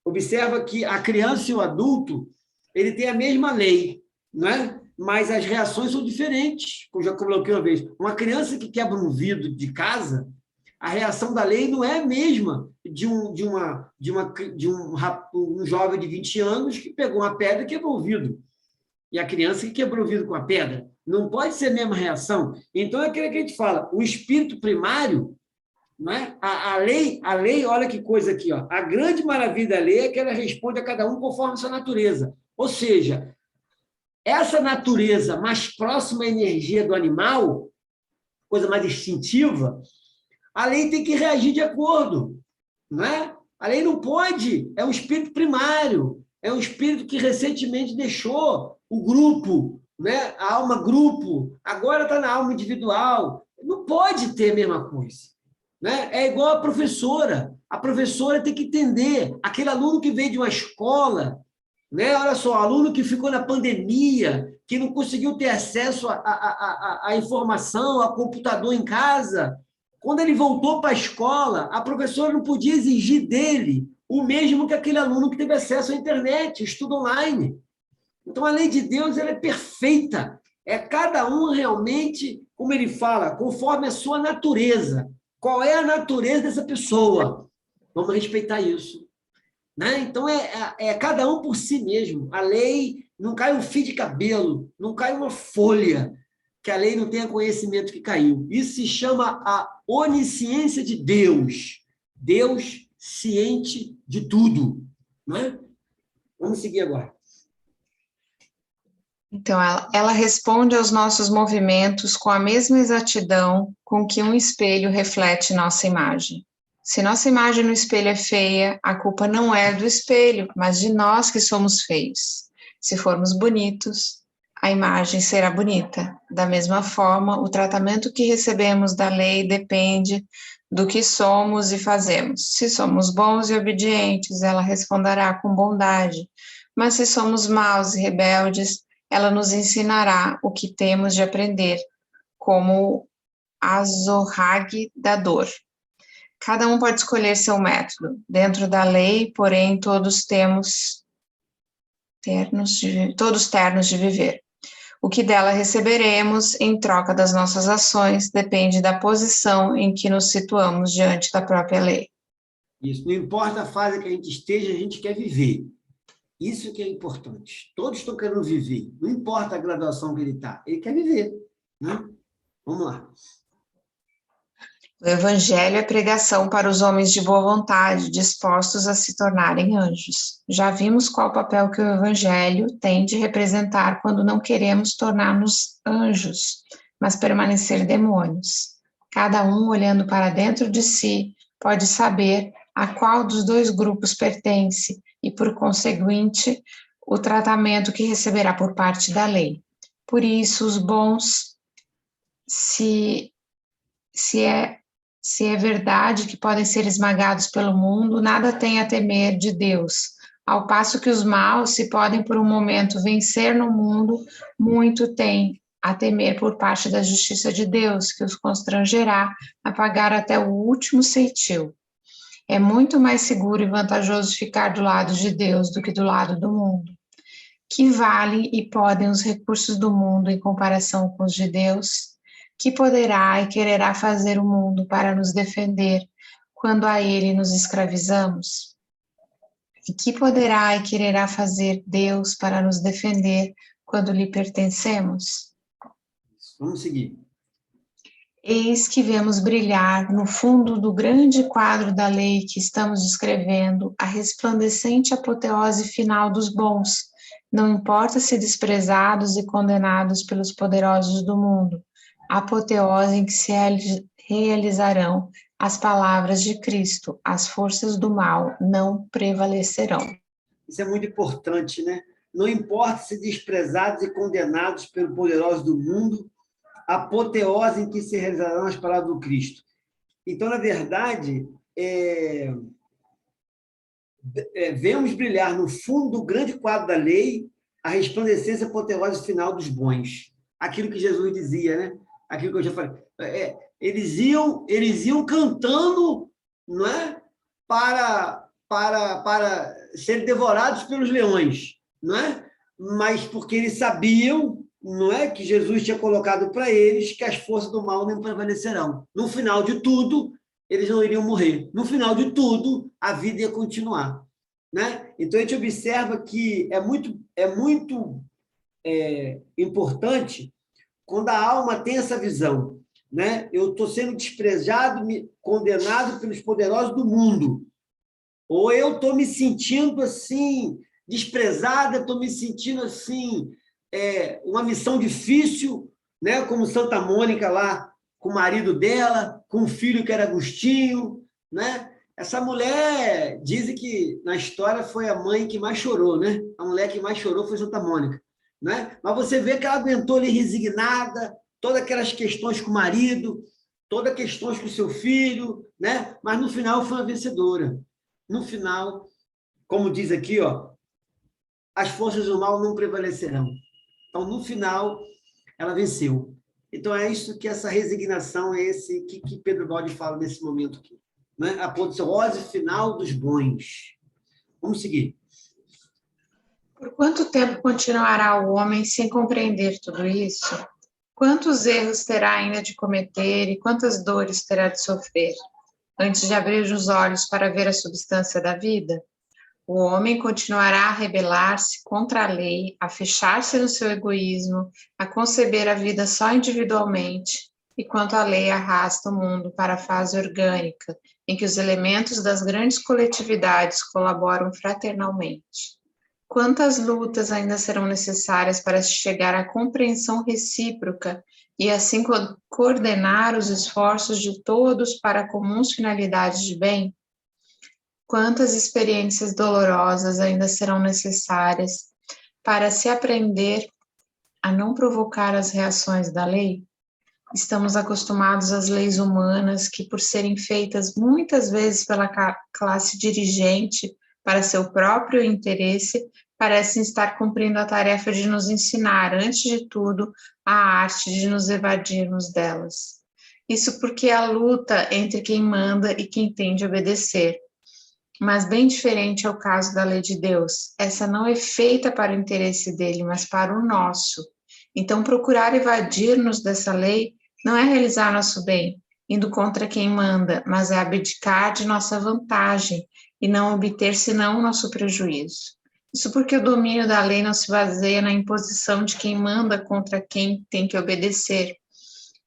observa que a criança e o adulto ele tem a mesma lei, não é? Mas as reações são diferentes. Como já coloquei uma vez, uma criança que quebra um vidro de casa, a reação da lei não é a mesma de um jovem de 20 anos que pegou uma pedra e quebrou o vidro. E a criança que quebrou o vidro com a pedra. Não pode ser a mesma reação. Então, é aquilo que a gente fala, o espírito primário, não é? A lei, olha que coisa aqui, ó. A grande maravilha da lei é que ela responde a cada um conforme a sua natureza. Ou seja, essa natureza mais próxima à energia do animal, coisa mais instintiva, a lei tem que reagir de acordo. Não é? A lei não pode, é um espírito primário, é um espírito que recentemente deixou o grupo, né? A alma grupo, agora está na alma individual. Não pode ter a mesma coisa. Né? É igual a professora. A professora tem que entender. Aquele aluno que veio de uma escola, né? Olha só, aluno que ficou na pandemia, que não conseguiu ter acesso à informação, a computador em casa. Quando ele voltou para a escola, a professora não podia exigir dele o mesmo que aquele aluno que teve acesso à internet, estudo online. Então, a lei de Deus ela é perfeita. É cada um realmente, como ele fala, conforme a sua natureza. Qual é a natureza dessa pessoa? Vamos respeitar isso. Né? Então, é cada um por si mesmo. A lei não cai um fio de cabelo, não cai uma folha, que a lei não tenha conhecimento que caiu. Isso se chama a onisciência de Deus. Deus ciente de tudo. Né? Vamos seguir agora. Então, ela responde aos nossos movimentos com a mesma exatidão com que um espelho reflete nossa imagem. Se nossa imagem no espelho é feia, a culpa não é do espelho, mas de nós que somos feios. Se formos bonitos, a imagem será bonita. Da mesma forma, o tratamento que recebemos da lei depende do que somos e fazemos. Se somos bons e obedientes, ela responderá com bondade. Mas se somos maus e rebeldes, ela nos ensinará o que temos de aprender, como a zorrague da dor. Cada um pode escolher seu método. Dentro da lei, porém, todos ternos de viver. O que dela receberemos em troca das nossas ações depende da posição em que nos situamos diante da própria lei. Isso, não importa a fase que a gente esteja, a gente quer viver. Isso que é importante. Todos estão querendo viver. Não importa a graduação que ele está, ele quer viver. Né? Vamos lá. O Evangelho é pregação para os homens de boa vontade, dispostos a se tornarem anjos. Já vimos qual papel que o Evangelho tem de representar quando não queremos tornar-nos anjos, mas permanecer demônios. Cada um, olhando para dentro de si, pode saber a qual dos dois grupos pertence e, por conseguinte, o tratamento que receberá por parte da lei. Por isso, os bons, se é verdade que podem ser esmagados pelo mundo, nada tem a temer de Deus. Ao passo que os maus, se podem por um momento vencer no mundo, muito tem a temer por parte da justiça de Deus, que os constrangerá a pagar até o último ceitil. É muito mais seguro e vantajoso ficar do lado de Deus do que do lado do mundo. Que valem e podem os recursos do mundo em comparação com os de Deus? Que poderá e quererá fazer o mundo para nos defender quando a ele nos escravizamos? E que poderá e quererá fazer Deus para nos defender quando lhe pertencemos? Vamos seguir. Eis que vemos brilhar no fundo do grande quadro da lei que estamos descrevendo a resplandecente apoteose final dos bons, não importa se desprezados e condenados pelos poderosos do mundo, a apoteose em que se realizarão as palavras de Cristo, as forças do mal não prevalecerão. Isso é muito importante, né? Não importa se desprezados e condenados pelo poderoso do mundo, a apoteose em que se realizarão as palavras do Cristo. Então, na verdade, vemos brilhar no fundo do grande quadro da lei a resplandecência apoteose final dos bons. Aquilo que Jesus dizia, né? Aquilo que eu já falei. Eles iam cantando, não é? Para serem devorados pelos leões, não é? Mas porque eles sabiam, não é, que Jesus tinha colocado para eles que as forças do mal não prevalecerão. No final de tudo, eles não iriam morrer. No final de tudo, a vida ia continuar, né? Então a gente observa que é muito importante quando a alma tem essa visão, né? Eu estou sendo desprezado, condenado pelos poderosos do mundo, ou eu estou me sentindo assim desprezada, estou me sentindo assim uma missão difícil, né? Como Santa Mônica lá, com o marido dela, com o filho que era Agostinho, né? Essa mulher, dizem que na história foi a mãe que mais chorou, né? A mulher que mais chorou foi Santa Mônica, né? Mas você vê que ela aguentou ali resignada, todas aquelas questões com o marido, todas as questões com o seu filho, né? Mas no final foi uma vencedora. No final, como diz aqui, ó, as forças do mal não prevalecerão. Então, no final, ela venceu. Então, é isso que essa resignação, é esse que Pedro Baldi fala nesse momento aqui. Né? A apoteose final dos bons. Vamos seguir. Por quanto tempo continuará o homem sem compreender tudo isso? Quantos erros terá ainda de cometer e quantas dores terá de sofrer, antes de abrir os olhos para ver a substância da vida? O homem continuará a rebelar-se contra a lei, a fechar-se no seu egoísmo, a conceber a vida só individualmente, enquanto a lei arrasta o mundo para a fase orgânica, em que os elementos das grandes coletividades colaboram fraternalmente. Quantas lutas ainda serão necessárias para se chegar à compreensão recíproca e assim coordenar os esforços de todos para comuns finalidades de bem? Quantas experiências dolorosas ainda serão necessárias para se aprender a não provocar as reações da lei? Estamos acostumados às leis humanas que, por serem feitas muitas vezes pela classe dirigente para seu próprio interesse, parecem estar cumprindo a tarefa de nos ensinar, antes de tudo, a arte de nos evadirmos delas. Isso porque a luta entre quem manda e quem tem de obedecer. Mas bem diferente é o caso da lei de Deus. Essa não é feita para o interesse dele, mas para o nosso. Então, procurar evadir-nos dessa lei não é realizar nosso bem, indo contra quem manda, mas é abdicar de nossa vantagem e não obter senão o nosso prejuízo. Isso porque o domínio da lei não se baseia na imposição de quem manda contra quem tem que obedecer,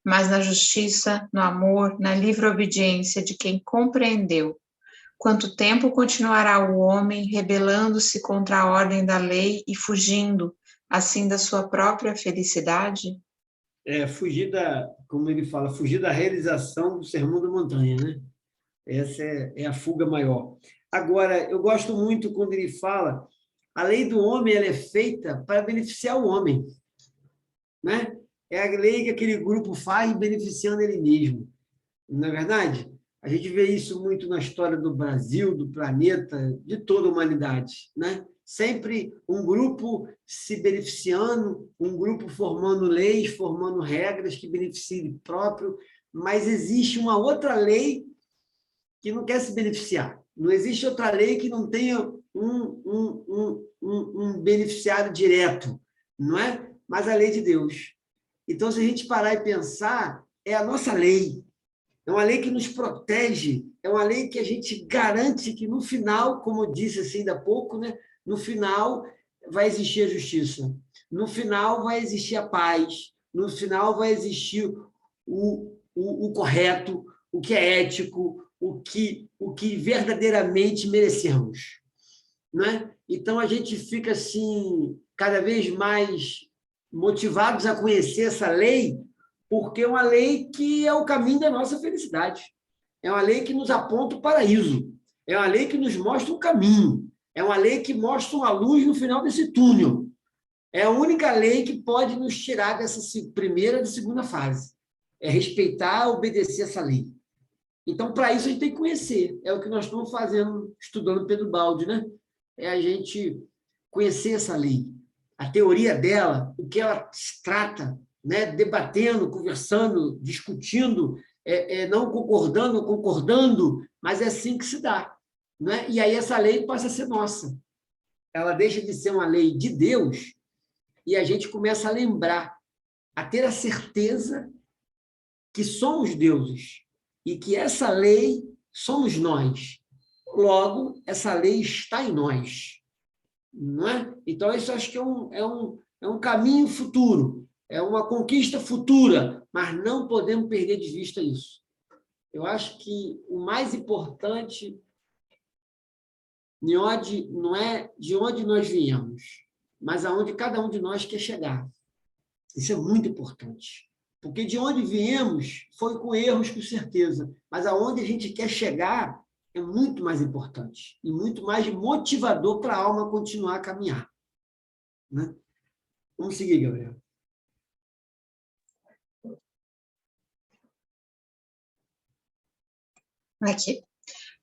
mas na justiça, no amor, na livre obediência de quem compreendeu. Quanto tempo continuará o homem rebelando-se contra a ordem da lei e fugindo, assim, da sua própria felicidade? Fugir como ele fala, fugir da realização do Sermão da Montanha, né? Essa é a fuga maior. Agora, eu gosto muito quando ele fala, a lei do homem ela é feita para beneficiar o homem, né? É a lei que aquele grupo faz beneficiando ele mesmo. Não é verdade? A gente vê isso muito na história do Brasil, do planeta, de toda a humanidade, né? Sempre um grupo se beneficiando, um grupo formando leis, formando regras que beneficiem ele próprio, mas existe uma outra lei que não quer se beneficiar. Não existe outra lei que não tenha um beneficiário direto, não é? Mas a lei de Deus. Então, se a gente parar e pensar, é a nossa lei. É uma lei que nos protege, é uma lei que a gente garante que no final, como eu disse assim ainda há pouco, né? No final vai existir a justiça, no final vai existir a paz, no final vai existir o correto, o que é ético, o que verdadeiramente merecemos. Não é? Então, a gente fica assim, cada vez mais motivados a conhecer essa lei, porque é uma lei que é o caminho da nossa felicidade. É uma lei que nos aponta o paraíso. É uma lei que nos mostra o caminho. É uma lei que mostra uma luz no final desse túnel. É a única lei que pode nos tirar dessa primeira e segunda fase. É respeitar, obedecer essa lei. Então, para isso, a gente tem que conhecer. É o que nós estamos fazendo, estudando Pedro Baldi, né? É a gente conhecer essa lei. A teoria dela, o que ela trata, né? Debatendo, conversando, discutindo, não concordando, concordando, mas é assim que se dá. Né? E aí essa lei passa a ser nossa. Ela deixa de ser uma lei de Deus e a gente começa a lembrar, a ter a certeza que somos deuses e que essa lei somos nós. Logo, essa lei está em nós. Não é? Então, isso acho que é um caminho futuro, é uma conquista futura, mas não podemos perder de vista isso. Eu acho que o mais importante não é de onde nós viemos, mas aonde cada um de nós quer chegar. Isso é muito importante. Porque de onde viemos foi com erros, com certeza, mas aonde a gente quer chegar é muito mais importante e muito mais motivador para a alma continuar a caminhar. Né? Vamos seguir, Gabriel. Aqui.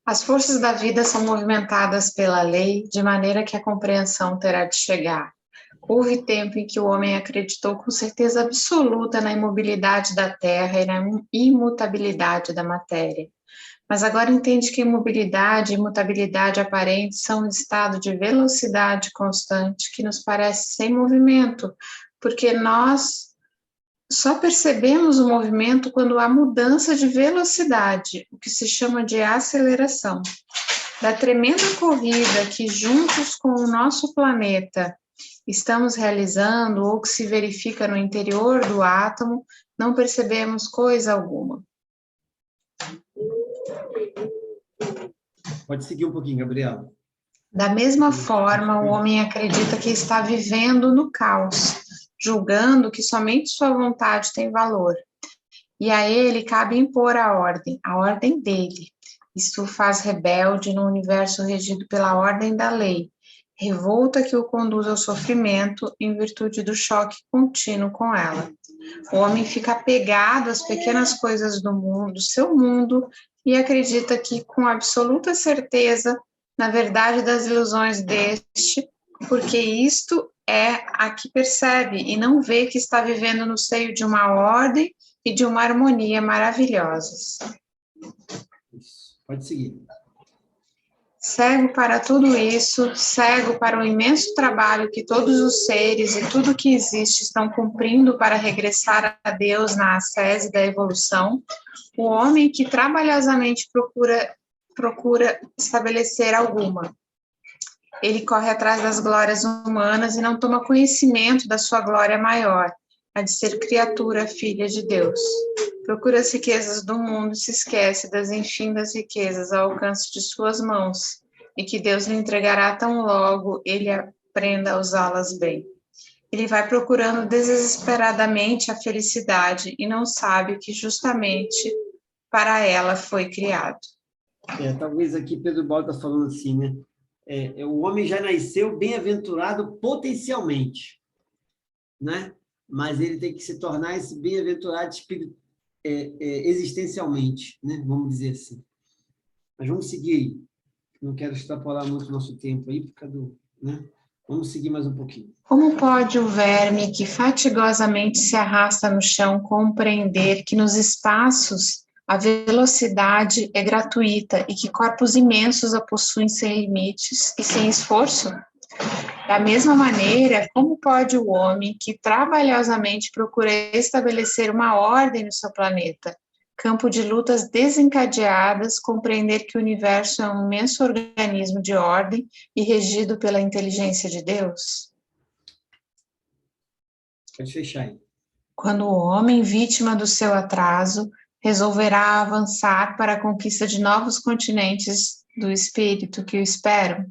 As forças da vida são movimentadas pela lei, de maneira que a compreensão terá de chegar. Houve tempo em que o homem acreditou com certeza absoluta na imobilidade da terra e na imutabilidade da matéria. Mas agora entende que imobilidade e imutabilidade aparente são um estado de velocidade constante que nos parece sem movimento, porque nós só percebemos o movimento quando há mudança de velocidade, o que se chama de aceleração. Da tremenda corrida que, juntos com o nosso planeta, estamos realizando ou que se verifica no interior do átomo, não percebemos coisa alguma. Pode seguir um pouquinho, Gabriela. Da mesma forma, o homem acredita que está vivendo no caos, julgando que somente sua vontade tem valor. E a ele cabe impor a ordem dele. Isso o faz rebelde no universo regido pela ordem da lei, revolta que o conduz ao sofrimento em virtude do choque contínuo com ela. O homem fica apegado às pequenas coisas do mundo, do seu mundo, e acredita que, com absoluta certeza, na verdade das ilusões deste, porque isto é a que percebe e não vê que está vivendo no seio de uma ordem e de uma harmonia maravilhosas. Isso. Pode seguir. Cego para tudo isso, cego para o imenso trabalho que todos os seres e tudo que existe estão cumprindo para regressar a Deus na ascese da evolução, o homem que trabalhosamente procura estabelecer alguma. Ele corre atrás das glórias humanas e não toma conhecimento da sua glória maior, a de ser criatura, filha de Deus. Procura as riquezas do mundo e se esquece das infindas riquezas ao alcance de suas mãos, e que Deus lhe entregará tão logo ele aprenda a usá-las bem. Ele vai procurando desesperadamente a felicidade e não sabe que justamente para ela foi criado. Talvez aqui Pedro Baldo está falando assim, né? O homem já nasceu bem-aventurado potencialmente, né? Mas ele tem que se tornar esse bem-aventurado existencialmente, né? Vamos dizer assim. Mas vamos seguir aí. Não quero extrapolar muito o nosso tempo aí, por causa do, né? Vamos seguir mais um pouquinho. Como pode o verme que fatigosamente se arrasta no chão compreender que nos espaços a velocidade é gratuita e que corpos imensos a possuem sem limites e sem esforço? Da mesma maneira, como pode o homem que trabalhosamente procura estabelecer uma ordem no seu planeta, campo de lutas desencadeadas, compreender que o universo é um imenso organismo de ordem e regido pela inteligência de Deus? Pode fechar aí. Quando o homem, vítima do seu atraso, resolverá avançar para a conquista de novos continentes do espírito que o esperam,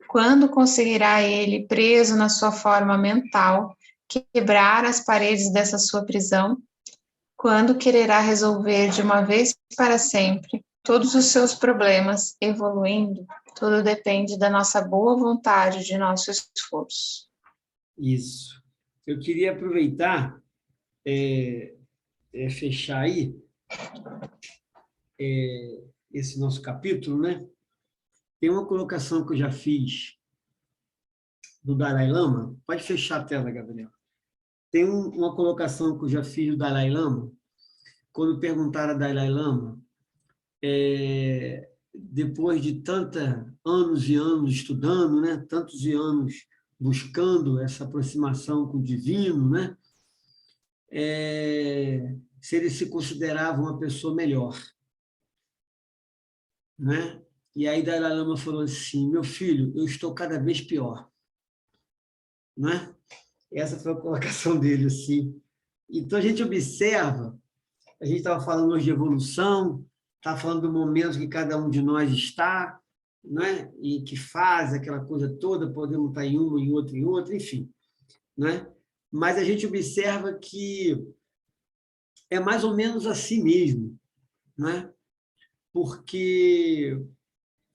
quando conseguirá ele, preso na sua forma mental, quebrar as paredes dessa sua prisão? Quando quererá resolver de uma vez para sempre todos os seus problemas, evoluindo? Tudo depende da nossa boa vontade, de nosso esforço. Isso. Eu queria aproveitar, fechar aí esse nosso capítulo, né? Tem uma colocação que eu já fiz do Dalai Lama. Pode fechar a tela, Gabriel. Tem uma colocação que eu já fiz do Dalai Lama, quando perguntaram a Dalai Lama, depois de tantos anos e anos estudando, né? Tantos e anos buscando essa aproximação com o divino, né? Se ele se considerava uma pessoa melhor, né? E aí Dalai Lama falou assim: meu filho, eu estou cada vez pior, né? Essa foi a colocação dele, assim. Então a gente observa, a gente estava falando hoje de evolução, estava falando do momento que cada um de nós está, né? E que faz aquela coisa toda, podemos estar em uma, em outra, enfim, né? Mas a gente observa que é mais ou menos assim mesmo, né? Porque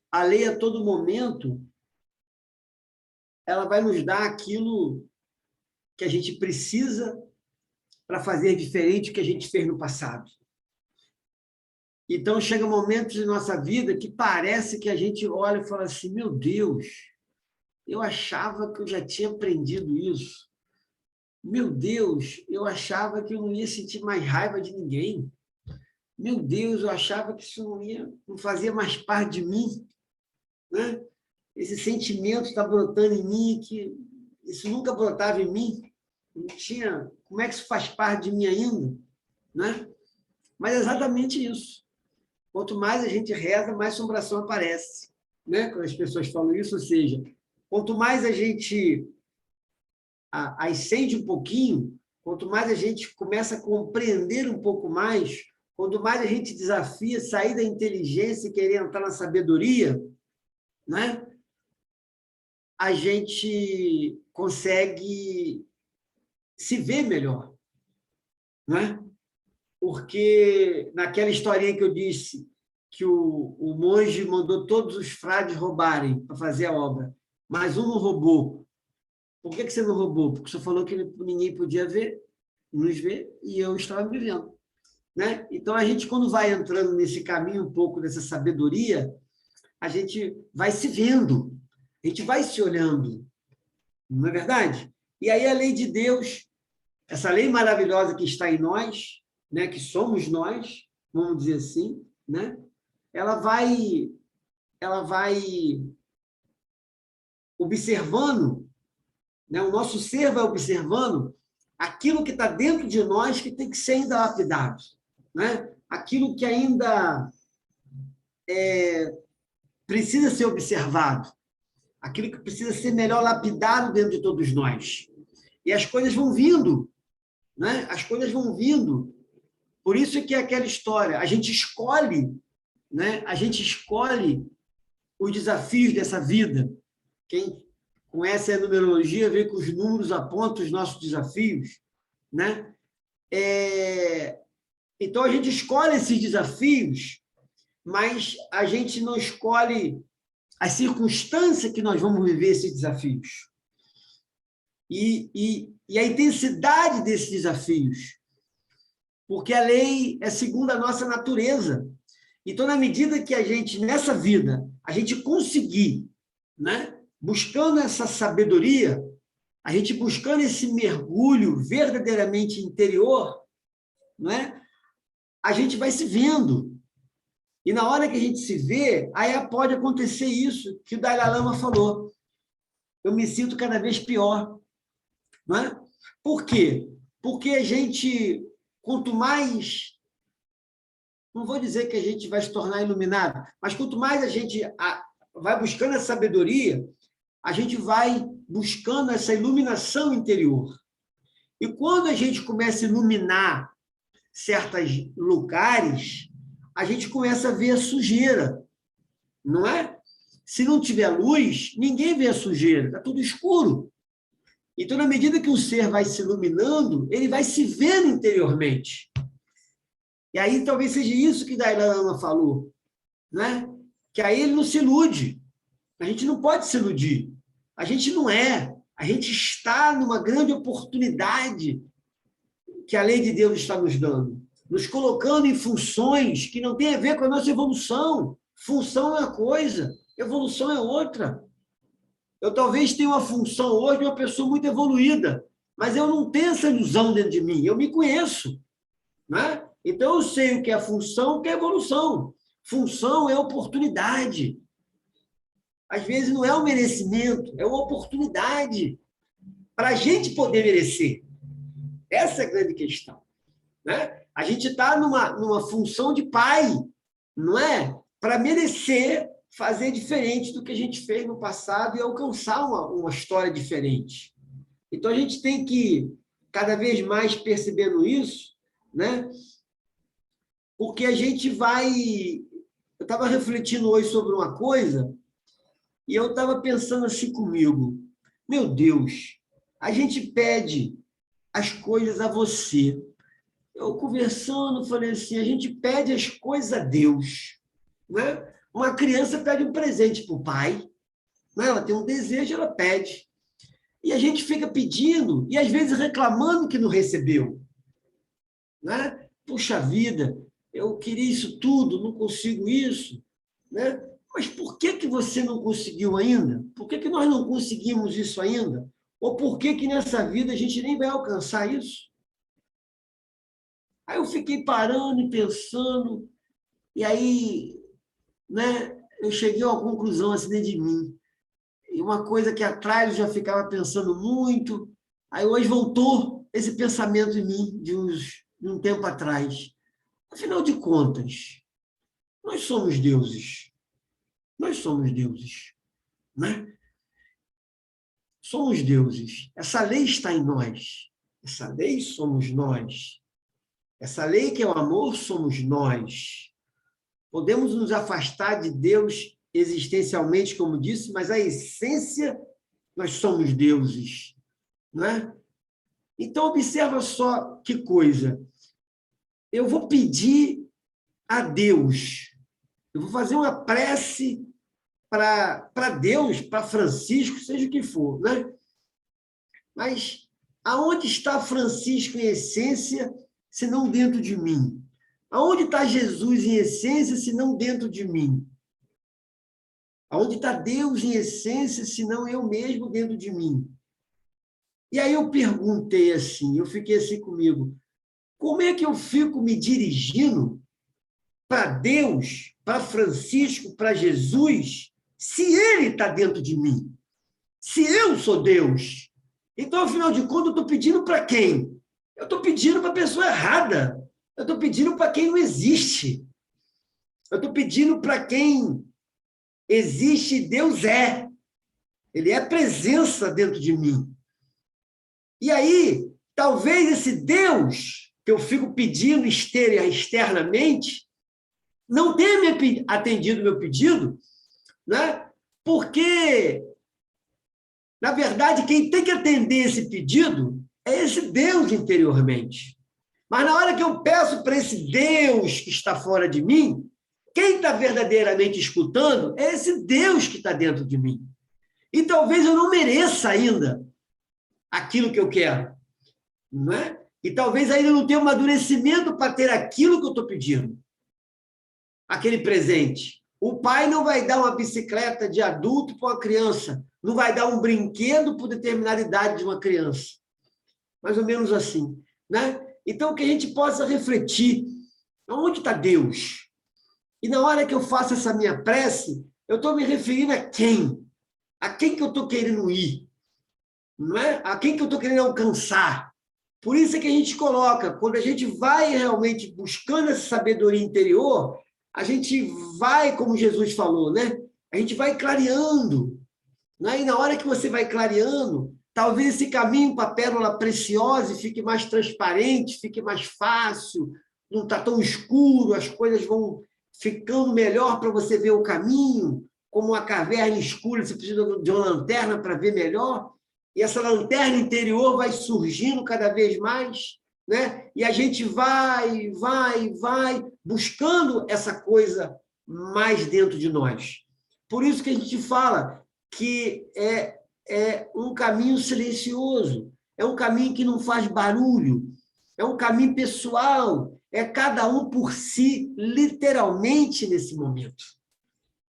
a lei, a todo momento, ela vai nos dar aquilo que a gente precisa para fazer diferente do que a gente fez no passado. Então, chega momentos em nossa vida que parece que a gente olha e fala assim: meu Deus, eu achava que eu já tinha aprendido isso. Meu Deus, eu achava que eu não ia sentir mais raiva de ninguém. Meu Deus, eu achava que isso não fazia mais parte de mim, né? Esse sentimento está brotando em mim, que isso nunca brotava em mim. Não tinha, como é que isso faz parte de mim ainda, né? Mas é exatamente isso. Quanto mais a gente reza, mais assombração aparece, né? Quando as pessoas falam isso, ou seja, quanto mais a gente ascende um pouquinho, quanto mais a gente começa a compreender um pouco mais, quanto mais a gente desafia sair da inteligência e querer entrar na sabedoria, né? a gente consegue se ver melhor, né? Porque naquela historinha que eu disse, que o monge mandou todos os frades roubarem para fazer a obra, mas um não roubou. Por que você não roubou? Porque você falou que ninguém podia nos ver, e eu estava me vendo. Né? Então, a gente, quando vai entrando nesse caminho um pouco dessa sabedoria, a gente vai se vendo, a gente vai se olhando, não é verdade? E aí a lei de Deus, essa lei maravilhosa que está em nós, né, que somos nós, vamos dizer assim, né, ela vai observando, né, o nosso ser vai observando aquilo que está dentro de nós que tem que ser ainda lapidado, né? Aquilo que ainda precisa ser observado, aquilo que precisa ser melhor lapidado dentro de todos nós. E as coisas vão vindo, né? As coisas vão vindo. Por isso que é aquela história, a gente escolhe, né? A gente escolhe os desafios dessa vida. Quem conhece a numerologia vê que os números apontam os nossos desafios, né? Então, a gente escolhe esses desafios, mas a gente não escolhe a circunstância que nós vamos viver esses desafios. E a intensidade desses desafios. Porque a lei é segundo a nossa natureza. Então, na medida que a gente, nessa vida, a gente conseguir, né, buscando essa sabedoria, a gente buscando esse mergulho verdadeiramente interior, não é? A gente vai se vendo. E na hora que a gente se vê, aí pode acontecer isso que o Dalai Lama falou. Eu me sinto cada vez pior. Não é? Por quê? Porque a gente, quanto mais... Não vou dizer que a gente vai se tornar iluminado, mas quanto mais a gente vai buscando essa sabedoria, a gente vai buscando essa iluminação interior. E quando a gente começa a iluminar certos lugares, a gente começa a ver a sujeira, não é? Se não tiver luz, ninguém vê a sujeira, está tudo escuro. Então, na medida que o ser vai se iluminando, ele vai se vendo interiormente. E aí talvez seja isso que Dalai Lama falou, né? Que aí ele não se ilude. A gente não pode se iludir. A gente não é. A gente está numa grande oportunidade que a lei de Deus está nos dando, nos colocando em funções que não têm a ver com a nossa evolução. Função é uma coisa, evolução é outra. Eu talvez tenha uma função hoje de uma pessoa muito evoluída, mas eu não tenho essa ilusão dentro de mim, eu me conheço, né? Então, eu sei o que é função, o que é evolução. Função é oportunidade. Às vezes não é um merecimento, é uma oportunidade para a gente poder merecer. Essa é a grande questão, né? A gente está numa função de pai, não é? Para merecer fazer diferente do que a gente fez no passado e alcançar uma história diferente. Então, a gente tem que, cada vez mais percebendo isso, né? Porque a gente vai... Eu estava refletindo hoje sobre uma coisa e eu estava pensando assim comigo, meu Deus, a gente pede as coisas a você. Eu conversando, falei assim, a gente pede as coisas a Deus, né? Uma criança pede um presente para o pai, né? Ela tem um desejo, ela pede. E a gente fica pedindo e às vezes reclamando que não recebeu, né? Puxa vida, eu queria isso tudo, não consigo isso, né? Mas por que você não conseguiu ainda? Por que nós não conseguimos isso ainda? Ou por que nessa vida a gente nem vai alcançar isso? Aí eu fiquei parando e pensando, e aí, né, eu cheguei a uma conclusão assim dentro de mim. E uma coisa que atrás eu já ficava pensando muito, aí hoje voltou esse pensamento em mim de um tempo atrás. Afinal de contas, nós somos deuses. Nós somos deuses, né? Somos deuses. Essa lei está em nós. Essa lei somos nós. Essa lei que é o amor somos nós. Podemos nos afastar de Deus existencialmente, como disse, mas a essência nós somos deuses, não é? Então, observa só que coisa. Eu vou pedir a Deus, eu vou fazer uma prece para Deus, para Francisco, seja o que for, né? Mas aonde está Francisco em essência, se não dentro de mim? Aonde está Jesus em essência, se não dentro de mim? Aonde está Deus em essência, se não eu mesmo dentro de mim? E aí eu perguntei assim, eu fiquei assim comigo, como é que eu fico me dirigindo para Deus, para Francisco, para Jesus, se ele está dentro de mim? Se eu sou Deus? Então, afinal de contas, eu estou pedindo para quem? Eu estou pedindo para a pessoa errada. Eu estou pedindo para quem não existe. Eu estou pedindo para quem existe e Deus é. Ele é presença dentro de mim. E aí, talvez esse Deus que eu fico pedindo externamente não tenha me atendido o meu pedido, né? Porque, na verdade, quem tem que atender esse pedido é esse Deus interiormente. Mas na hora que eu peço para esse Deus que está fora de mim, quem está verdadeiramente escutando é esse Deus que está dentro de mim. E talvez eu não mereça ainda aquilo que eu quero, não é? E talvez ainda não tenha um amadurecimento para ter aquilo que eu estou pedindo, aquele presente. O pai não vai dar uma bicicleta de adulto para uma criança, não vai dar um brinquedo por determinada idade de uma criança. Mais ou menos assim, né? Então, que a gente possa refletir, onde está Deus? E na hora que eu faço essa minha prece, eu estou me referindo a quem? A quem que eu estou querendo ir? Não é? A quem que eu estou querendo alcançar? Por isso é que a gente coloca, quando a gente vai realmente buscando essa sabedoria interior, a gente vai, como Jesus falou, né? A gente vai clareando, né? E na hora que você vai clareando, talvez esse caminho para a pérola preciosa fique mais transparente, fique mais fácil, não está tão escuro, as coisas vão ficando melhor para você ver o caminho, como uma caverna escura, você precisa de uma lanterna para ver melhor, e essa lanterna interior vai surgindo cada vez mais, né? E a gente vai buscando essa coisa mais dentro de nós. Por isso que a gente fala que é um caminho silencioso, é um caminho que não faz barulho, é um caminho pessoal, é cada um por si, literalmente, nesse momento.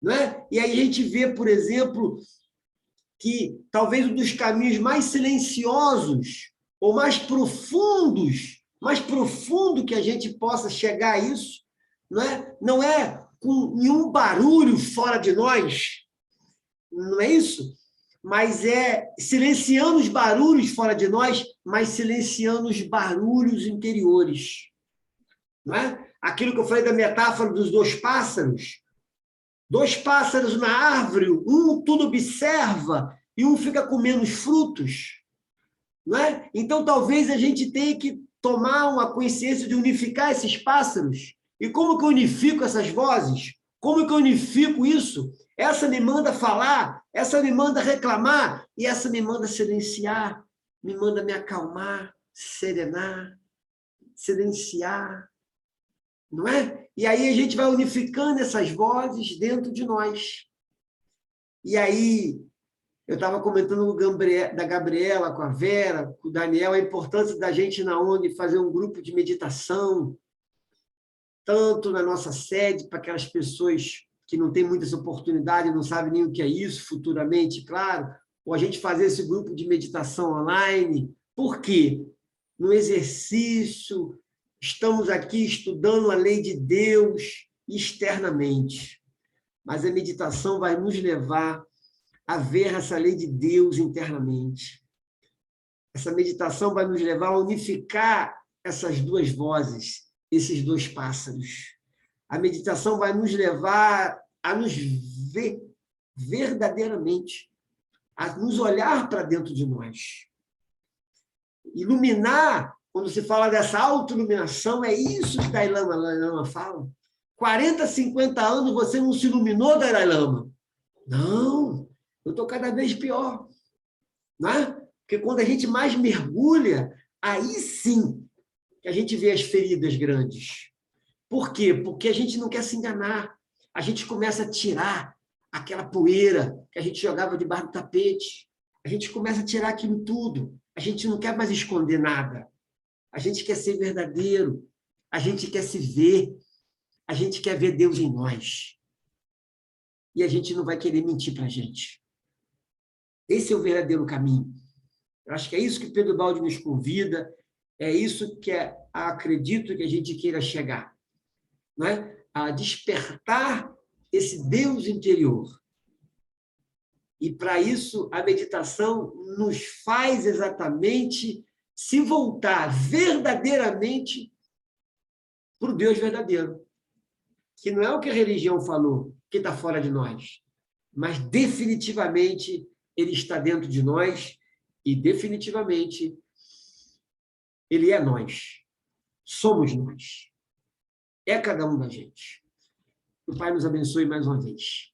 Não é? E aí a gente vê, por exemplo, que talvez um dos caminhos mais silenciosos ou mais profundo que a gente possa chegar a isso, não é com nenhum barulho fora de nós, não é isso? Mas é silenciando os barulhos fora de nós, mas silenciando os barulhos interiores. Não é? Aquilo que eu falei da metáfora dos dois pássaros na árvore, um tudo observa e um fica comendo os frutos. Não é? Então, talvez a gente tenha que tomar uma consciência de unificar esses pássaros. E como que eu unifico essas vozes? Como que eu unifico isso? Essa me manda falar, essa me manda reclamar, e essa me manda silenciar, me manda me acalmar, serenar, silenciar. Não é? E aí a gente vai unificando essas vozes dentro de nós. E aí, eu estava comentando da Gabriela com a Vera, com o Daniel, a importância da gente na ONG fazer um grupo de meditação, tanto na nossa sede, para aquelas pessoas que não têm muitas oportunidades, não sabem nem o que é isso futuramente, claro, ou a gente fazer esse grupo de meditação online. Por quê? No exercício, estamos aqui estudando a lei de Deus externamente, mas a meditação vai nos levar a ver essa lei de Deus internamente. Essa meditação vai nos levar a unificar essas duas vozes, esses dois pássaros. A meditação vai nos levar a nos ver verdadeiramente, a nos olhar para dentro de nós. Iluminar, quando se fala dessa autoiluminação, é isso que Dalai Lama fala. 40, 50 anos você não se iluminou, Dalai Lama? Não, eu estou cada vez pior. não é? Porque quando a gente mais mergulha, aí sim que a gente vê as feridas grandes. Por quê? Porque a gente não quer se enganar. A gente começa a tirar aquela poeira que a gente jogava debaixo do tapete. A gente começa a tirar aquilo tudo. A gente não quer mais esconder nada. A gente quer ser verdadeiro. A gente quer se ver. A gente quer ver Deus em nós. E a gente não vai querer mentir para a gente. Esse é o verdadeiro caminho. Eu acho que é isso que Pedro Baldi nos convida, é isso que acredito que a gente queira chegar, não é? A despertar esse Deus interior. E, para isso, a meditação nos faz exatamente se voltar verdadeiramente para o Deus verdadeiro, que não é o que a religião falou, que está fora de nós, mas definitivamente ele está dentro de nós e definitivamente ele é nós. Somos nós. É cada um da gente. Que o Pai nos abençoe mais uma vez.